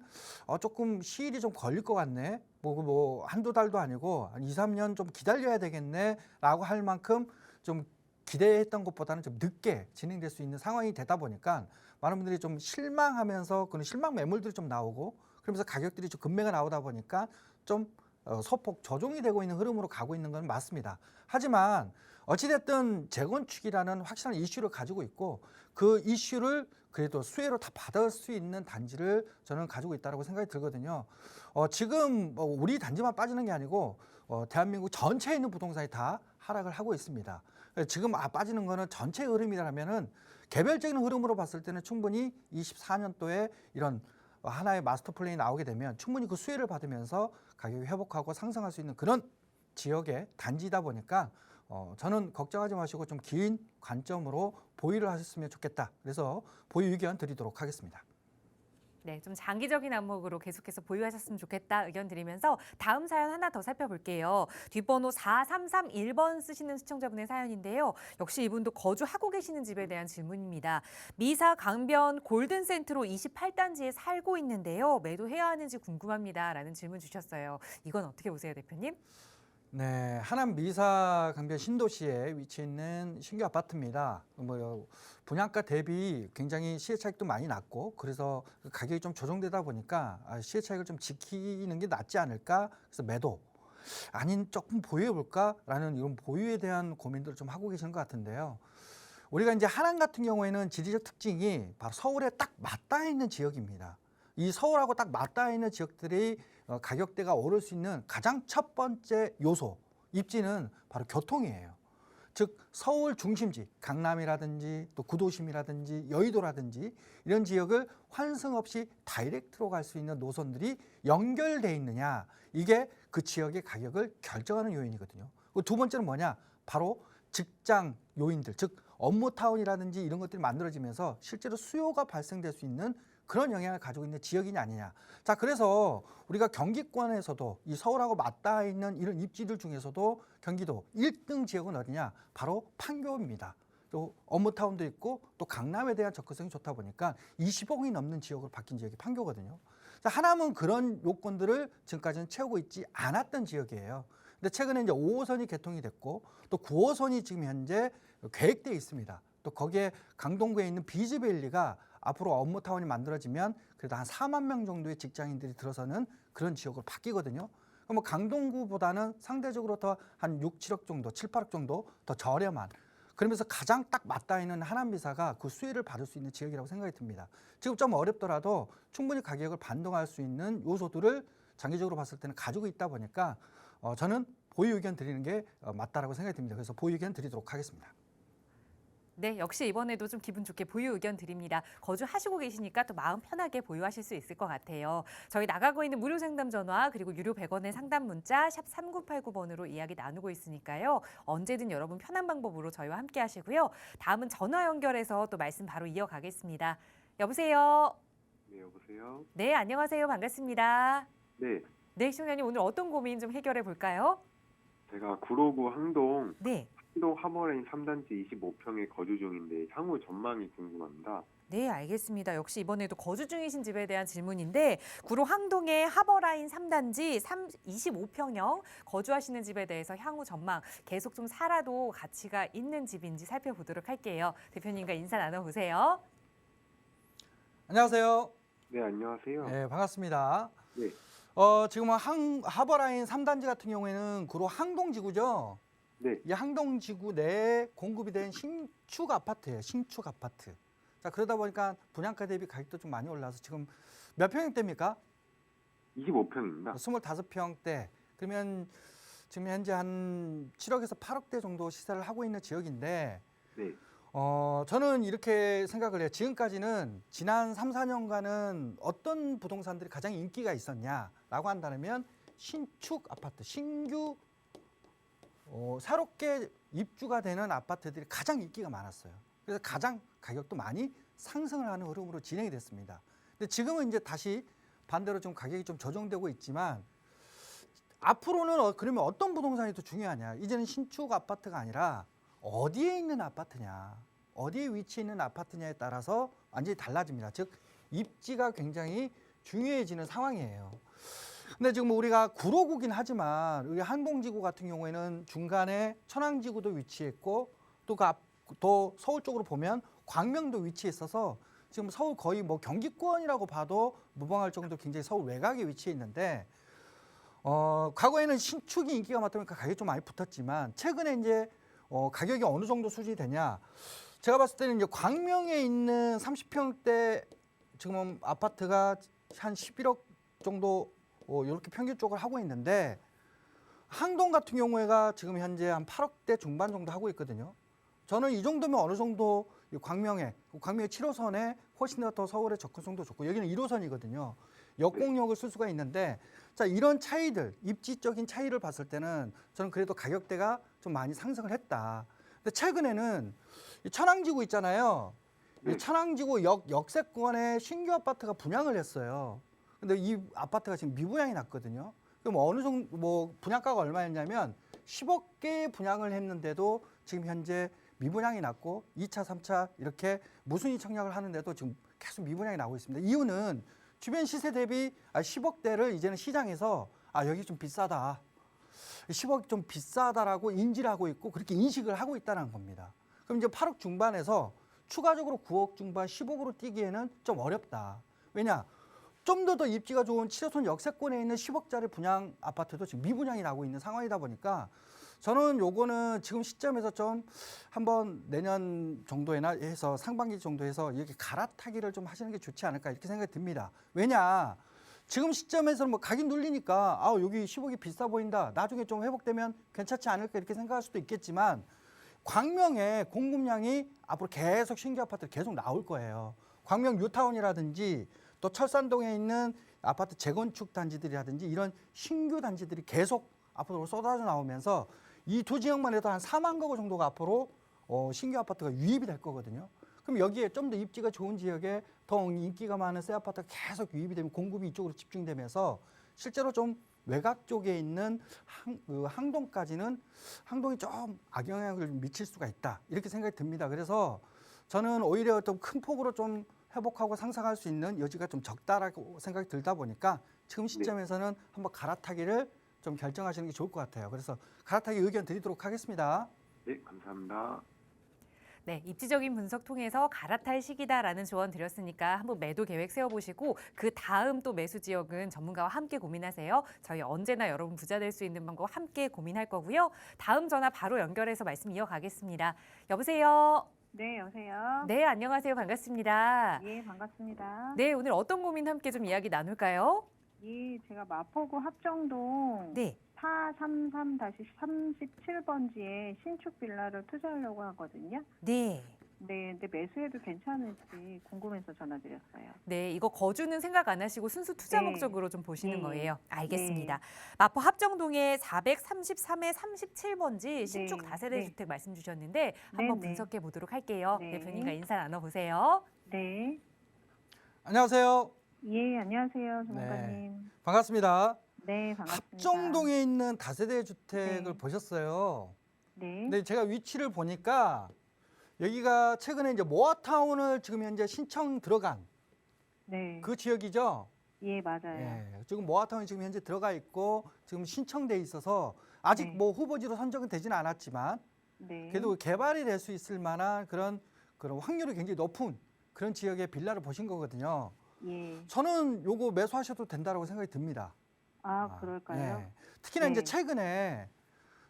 조금 시일이 좀 걸릴 것 같네. 뭐 한두 달도 아니고 한 2, 3년 좀 기다려야 되겠네라고 할 만큼 좀 기대했던 것보다는 좀 늦게 진행될 수 있는 상황이 되다 보니까 많은 분들이 좀 실망하면서 그런 실망 매물들이 좀 나오고 그러면서 가격들이 좀 급매가 나오다 보니까 좀 소폭 조정이 되고 있는 흐름으로 가고 있는 건 맞습니다. 하지만 어찌됐든 재건축이라는 확실한 이슈를 가지고 있고 그 이슈를 그래도 수혜로 다 받을 수 있는 단지를 저는 가지고 있다고 생각이 들거든요. 지금 우리 단지만 빠지는 게 아니고 대한민국 전체에 있는 부동산이 다 하락을 하고 있습니다. 지금 빠지는 거는 전체 흐름이라면은 개별적인 흐름으로 봤을 때는 충분히 24년도에 이런 하나의 마스터 플랜이 나오게 되면 충분히 그 수혜를 받으면서 가격이 회복하고 상승할 수 있는 그런 지역의 단지이다 보니까 저는 걱정하지 마시고 좀 긴 관점으로 보유를 하셨으면 좋겠다. 그래서 보유 의견 드리도록 하겠습니다. 네, 좀 장기적인 안목으로 계속해서 보유하셨으면 좋겠다 의견 드리면서 다음 사연 하나 더 살펴볼게요. 뒷번호 4331번 쓰시는 시청자분의 사연인데요. 역시 이분도 거주하고 계시는 집에 대한 질문입니다. 미사 강변 골든센트로 28단지에 살고 있는데요. 매도해야 하는지 궁금합니다. 라는 질문 주셨어요. 이건 어떻게 보세요, 대표님? 네, 하남 미사 강변 신도시에 위치해 있는 신규 아파트입니다. 분양가 대비 굉장히 시세 차익도 많이 났고 그래서 가격이 좀 조정되다 보니까 시세 차익을 좀 지키는 게 낫지 않을까? 그래서 매도 아닌 조금 보유해 볼까라는 이런 보유에 대한 고민들을 좀 하고 계시는 것 같은데요. 우리가 이제 하남 같은 경우에는 지리적 특징이 바로 서울에 딱 맞닿아 있는 지역입니다. 이 서울하고 딱 맞닿아 있는 지역들이 가격대가 오를 수 있는 가장 첫 번째 요소, 입지는 바로 교통이에요. 즉 서울 중심지, 강남이라든지 또 구도심이라든지 여의도라든지 이런 지역을 환승 없이 다이렉트로 갈 수 있는 노선들이 연결돼 있느냐, 이게 그 지역의 가격을 결정하는 요인이거든요. 두 번째는 뭐냐? 바로 직장 요인들, 즉 업무타운이라든지 이런 것들이 만들어지면서 실제로 수요가 발생될 수 있는 그런 영향을 가지고 있는 지역이냐 아니냐. 자, 그래서 우리가 경기권에서도 이 서울하고 맞닿아 있는 이런 입지들 중에서도 경기도 1등 지역은 어디냐? 바로 판교입니다. 또 업무타운도 있고 또 강남에 대한 접근성이 좋다 보니까 20억이 넘는 지역으로 바뀐 지역이 판교거든요. 자, 하남은 그런 요건들을 지금까지는 채우고 있지 않았던 지역이에요. 근데 최근에 이제 5호선이 개통이 됐고 또 9호선이 지금 현재 계획되어 있습니다. 또 거기에 강동구에 있는 비즈밸리가 앞으로 업무타운이 만들어지면 그래도 한 4만 명 정도의 직장인들이 들어서는 그런 지역으로 바뀌거든요. 그럼 뭐 강동구보다는 상대적으로 더 한 6, 7억 정도, 7, 8억 정도 더 저렴한, 그러면서 가장 딱 맞닿아 있는 하남미사가 그 수혜를 받을 수 있는 지역이라고 생각이 듭니다. 지금 좀 어렵더라도 충분히 가격을 반동할 수 있는 요소들을 장기적으로 봤을 때는 가지고 있다 보니까 저는 보유 의견 드리는 게 맞다라고 생각이 듭니다. 그래서 보유 의견 드리도록 하겠습니다. 네, 역시 이번에도 좀 기분 좋게 보유 의견 드립니다. 거주하시고 계시니까 또 마음 편하게 보유하실 수 있을 것 같아요. 저희 나가고 있는 무료 상담 전화 그리고 유료 100원의 상담 문자 샵 3989번으로 이야기 나누고 있으니까요. 언제든 여러분 편한 방법으로 저희와 함께 하시고요. 다음은 전화 연결해서 또 말씀 바로 이어가겠습니다. 여보세요? 네, 여보세요? 네, 안녕하세요. 반갑습니다. 네, 네, 시청자님 오늘 어떤 고민 좀 해결해 볼까요? 제가 구로구 항동 네. 하버라인 3단지 25평에 거주 중인데 향후 전망이 궁금합니다. 네, 알겠습니다. 역시 이번에도 거주 중이신 집에 대한 질문인데 구로 항동의 하버라인 3단지 25평형 거주하시는 집에 대해서 향후 전망 계속 좀 살아도 가치가 있는 집인지 살펴보도록 할게요. 대표님과 인사 나눠보세요. 안녕하세요. 네, 안녕하세요. 네, 반갑습니다. 네, 지금 하버라인 3단지 같은 경우에는 구로 항동지구죠. 네, 이 항동지구 내에 공급이 된 신축 아파트예요. 신축 아파트. 자, 그러다 보니까 분양가 대비 가격도 좀 많이 올라서 지금 몇 평형대입니까? 25평입니다. 25평대. 그러면 지금 현재 한 7억에서 8억대 정도 시세를 하고 있는 지역인데 네, 저는 이렇게 생각을 해요. 지금까지는 지난 3, 4년간은 어떤 부동산들이 가장 인기가 있었냐라고 한다면 신축 아파트, 신규 새롭게 입주가 되는 아파트들이 가장 인기가 많았어요. 그래서 가장 가격도 많이 상승을 하는 흐름으로 진행이 됐습니다. 근데 지금은 이제 다시 반대로 좀 가격이 좀 조정되고 있지만 앞으로는 그러면 어떤 부동산이 더 중요하냐? 이제는 신축 아파트가 아니라 어디에 있는 아파트냐, 어디에 위치해 있는 아파트냐에 따라서 완전히 달라집니다. 즉 입지가 굉장히 중요해지는 상황이에요. 근데 지금 우리가 구로구긴 하지만 우리 항동지구 같은 경우에는 중간에 천왕지구도 위치했고 또 서울 쪽으로 보면 광명도 위치해 있어서 지금 서울 거의 뭐 경기권이라고 봐도 무방할 정도로 굉장히 서울 외곽에 위치해 있는데 과거에는 신축이 인기가 많다 보니까 가격이 좀 많이 붙었지만 최근에 이제 가격이 어느 정도 수준이 되냐? 제가 봤을 때는 이제 광명에 있는 30평대 지금 아파트가 한 11억 정도 이렇게 평균적으로 하고 있는데 항동 같은 경우에가 지금 현재 한 8억대 중반 정도 하고 있거든요. 저는 이 정도면 어느 정도 광명의 7호선에 훨씬 더 서울의 접근성도 좋고 여기는 1호선이거든요. 역공역을 쓸 수가 있는데 자 이런 차이들, 입지적인 차이를 봤을 때는 저는 그래도 가격대가 좀 많이 상승을 했다. 근데 최근에는 이 천왕지구 있잖아요. 이 천왕지구 역세권에 신규 아파트가 분양을 했어요. 근데 이 아파트가 지금 미분양이 났거든요. 그럼 어느 정도 뭐 분양가가 얼마였냐면 10억개 분양을 했는데도 지금 현재 미분양이 났고 2차, 3차 이렇게 무순위 청약을 하는데도 지금 계속 미분양이 나오고 있습니다. 이유는 주변 시세 대비 10억대를 이제는 시장에서 여기 좀 비싸다. 10억이 좀 비싸다라고 인지를 하고 있고 그렇게 인식을 하고 있다는 겁니다. 그럼 이제 8억 중반에서 추가적으로 9억 중반, 10억으로 뛰기에는 좀 어렵다. 왜냐? 좀 더 입지가 좋은 7호선 역세권에 있는 10억짜리 분양 아파트도 지금 미분양이 나고 있는 상황이다 보니까 저는 요거는 지금 시점에서 좀 한번 내년 정도에나 해서 상반기 정도에서 이렇게 갈아타기를 좀 하시는 게 좋지 않을까 이렇게 생각이 듭니다. 왜냐? 지금 시점에서는 뭐 가격 눌리니까 여기 10억이 비싸 보인다. 나중에 좀 회복되면 괜찮지 않을까 이렇게 생각할 수도 있겠지만 광명에 공급량이 앞으로 계속 신규 아파트 계속 나올 거예요. 광명 뉴타운이라든지 또 철산동에 있는 아파트 재건축 단지들이라든지 이런 신규 단지들이 계속 앞으로 쏟아져 나오면서 이 두 지역만 해도 한 4만 가구 정도가 앞으로 신규 아파트가 유입이 될 거거든요. 그럼 여기에 좀 더 입지가 좋은 지역에 더 인기가 많은 새 아파트가 계속 유입이 되면 공급이 이쪽으로 집중되면서 실제로 좀 외곽 쪽에 있는 항동까지는 항동이 좀 악영향을 미칠 수가 있다. 이렇게 생각이 듭니다. 그래서 저는 오히려 좀 큰 폭으로 좀 회복하고 상승할 수 있는 여지가 좀 적다라고 생각이 들다 보니까 지금 시점에서는 한번 갈아타기를 좀 결정하시는 게 좋을 것 같아요. 그래서 갈아타기 의견 드리도록 하겠습니다. 네, 감사합니다. 네, 입지적인 분석 통해서 갈아탈 시기다라는 조언 드렸으니까 한번 매도 계획 세워보시고 그 다음 또 매수 지역은 전문가와 함께 고민하세요. 저희 언제나 여러분 부자 될 수 있는 방법 함께 고민할 거고요. 다음 전화 바로 연결해서 말씀 이어가겠습니다. 여보세요? 네, 여보세요. 네, 안녕하세요. 반갑습니다. 예, 반갑습니다. 네, 오늘 어떤 고민 함께 좀 이야기 나눌까요? 예, 제가 마포구 합정동 네. 433-37번지에 신축 빌라를 투자하려고 하거든요. 네. 네, 근데 매수해도 괜찮을지 궁금해서 전화드렸어요. 네, 이거 거주는 생각 안 하시고 순수 투자 네. 목적으로 좀 보시는 네. 거예요. 알겠습니다. 마포 합정동의 433의 37번지 신축 네. 다세대 네. 주택 말씀 주셨는데 한번 네. 분석해 보도록 할게요. 네. 대표님과 인사 나눠보세요. 네. 안녕하세요. 예, 안녕하세요, 전문가님. 반갑습니다. 네, 반갑습니다. 합정동에 있는 다세대 주택을 네. 보셨어요. 네, 근데 제가 위치를 보니까 여기가 최근에 이제 모아타운을 지금 현재 신청 들어간 네, 그 지역이죠. 예, 맞아요. 예, 지금 모아타운이 지금 현재 들어가 있고 지금 신청돼 있어서 아직 네. 뭐 후보지로 선정은 되지는 않았지만 네, 그래도 개발이 될 수 있을 만한 그런 확률이 굉장히 높은 그런 지역의 빌라를 보신 거거든요. 예. 저는 요거 매수하셔도 된다고 생각이 듭니다. 아, 그럴까요? 예. 특히나 네. 이제 최근에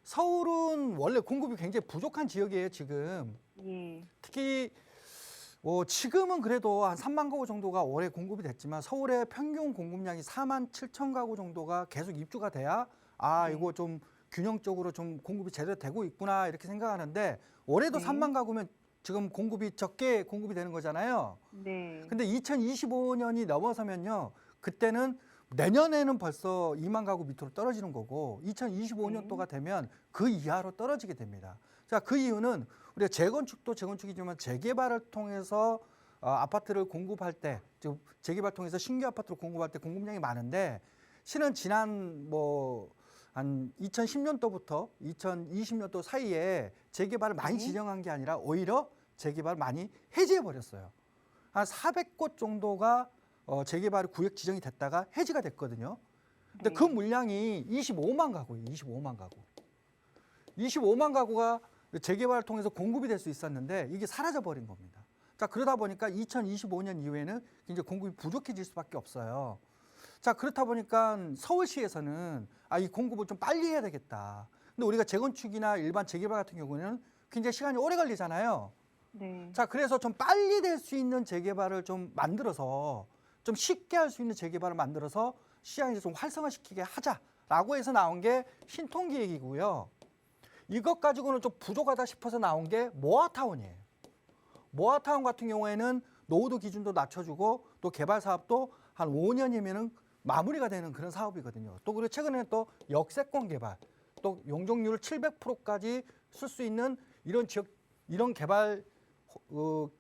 서울은 원래 공급이 굉장히 부족한 지역이에요, 지금. 예, 특히 지금은 그래도 한 3만 가구 정도가 올해 공급이 됐지만 서울의 평균 공급량이 4만 7천 가구 정도가 계속 입주가 돼야 네. 이거 좀 균형적으로 좀 공급이 제대로 되고 있구나 이렇게 생각하는데 올해도 네. 3만 가구면 지금 공급이 적게 공급이 되는 거잖아요. 네, 근데 2025년이 넘어서면요. 그때는 내년에는 벌써 2만 가구 밑으로 떨어지는 거고 2025년도가 되면 그 이하로 떨어지게 됩니다. 자, 그 이유는 우리가 재건축도 재건축이지만 재개발을 통해서 아파트를 공급할 때, 즉 재개발 통해서 신규 아파트를 공급할 때 공급량이 많은데 실은 지난 한 2010년도부터 2020년도 사이에 재개발을 많이 네. 진행한 게 아니라 오히려 재개발을 많이 해지해 버렸어요. 한 400곳 정도가 재개발 구역 지정이 됐다가 해지가 됐거든요. 근데 네. 그 물량이 25만 가구예요. 25만 가구. 25만 가구가 재개발을 통해서 공급이 될 수 있었는데 이게 사라져 버린 겁니다. 자, 그러다 보니까 2025년 이후에는 굉장히 공급이 부족해질 수밖에 없어요. 자, 그렇다 보니까 서울시에서는 이 공급을 좀 빨리 해야 되겠다. 근데 우리가 재건축이나 일반 재개발 같은 경우는 굉장히 시간이 오래 걸리잖아요. 네, 자, 그래서 좀 빨리 될 수 있는 재개발을 좀 만들어서 좀 쉽게 할 수 있는 재개발을 만들어서 시장에서 좀 활성화시키게 하자라고 해서 나온 게 신통기획이고요. 이것 가지고는 좀 부족하다 싶어서 나온 게 모아타운이에요. 모아타운 같은 경우에는 노후도 기준도 낮춰주고 또 개발 사업도 한 5년이면은 마무리가 되는 그런 사업이거든요. 또 그리고 최근에는 또 역세권 개발, 또 용적률 700%까지 쓸 수 있는 이런 지역, 이런 개발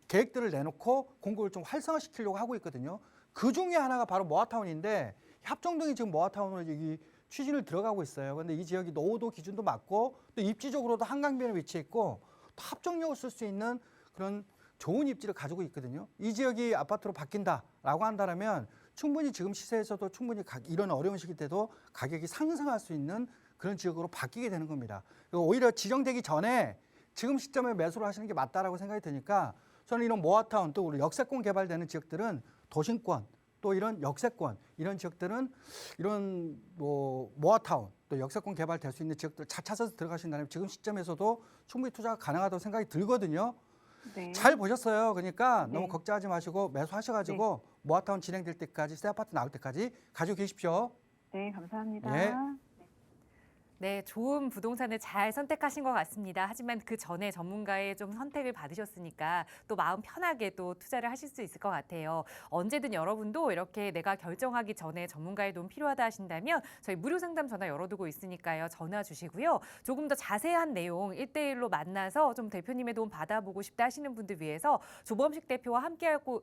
계획들을 내놓고 공급을 좀 활성화시키려고 하고 있거든요. 그 중에 하나가 바로 모아타운인데 합정동이 지금 모아타운으로 여기 추진을 들어가고 있어요. 그런데 이 지역이 노후도 기준도 맞고 또 입지적으로도 한강변에 위치해 있고 또 합정역을 쓸 수 있는 그런 좋은 입지를 가지고 있거든요. 이 지역이 아파트로 바뀐다라고 한다면 충분히 지금 시세에서도 충분히 이런 어려운 시기 때도 가격이 상승할 수 있는 그런 지역으로 바뀌게 되는 겁니다. 오히려 지정되기 전에 지금 시점에 매수를 하시는 게 맞다라고 생각이 드니까 저는 이런 모아타운 또 우리 역세권 개발되는 지역들은 도심권 또 이런 역세권 이런 지역들은 이런 모아타운 또 역세권 개발될 수 있는 지역들 잘 찾아서 들어가신다면 지금 시점에서도 충분히 투자가 가능하다고 생각이 들거든요. 네. 잘 보셨어요. 그러니까 네. 너무 걱정하지 마시고 매수하셔가지고 모아타운 진행될 때까지 새 아파트 나올 때까지 가지고 계십시오. 네, 감사합니다. 예. 네, 좋은 부동산을 잘 선택하신 것 같습니다. 하지만 그 전에 전문가의 좀 선택을 받으셨으니까 또 마음 편하게 또 투자를 하실 수 있을 것 같아요. 언제든 여러분도 이렇게 내가 결정하기 전에 전문가의 도움 필요하다 하신다면 저희 무료 상담 전화 열어두고 있으니까요. 전화 주시고요. 조금 더 자세한 내용 1대1로 만나서 좀 대표님의 도움 받아보고 싶다 하시는 분들 위해서 조범식 대표와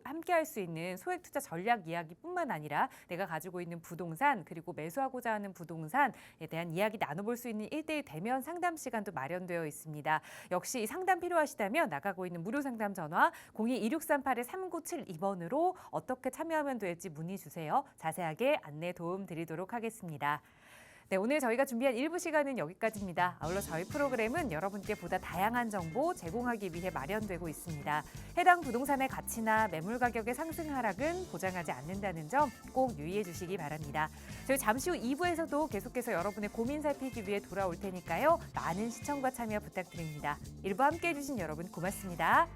함께할 수 있는 소액 투자 전략 이야기뿐만 아니라 내가 가지고 있는 부동산 그리고 매수하고자 하는 부동산에 대한 이야기 나눠볼 수 있는 1대1 대면 상담 시간도 마련되어 있습니다. 역시 상담 필요하시다면 나가고 있는 무료 상담 전화 02-2638-3972번으로 어떻게 참여하면 될지 문의 주세요. 자세하게 안내 도움 드리도록 하겠습니다. 네, 오늘 저희가 준비한 1부 시간은 여기까지입니다. 아울러 저희 프로그램은 여러분께 보다 다양한 정보 제공하기 위해 마련되고 있습니다. 해당 부동산의 가치나 매물 가격의 상승 하락은 보장하지 않는다는 점 꼭 유의해 주시기 바랍니다. 저희 잠시 후 2부에서도 계속해서 여러분의 고민 살피기 위해 돌아올 테니까요. 많은 시청과 참여 부탁드립니다. 1부 함께해 주신 여러분 고맙습니다.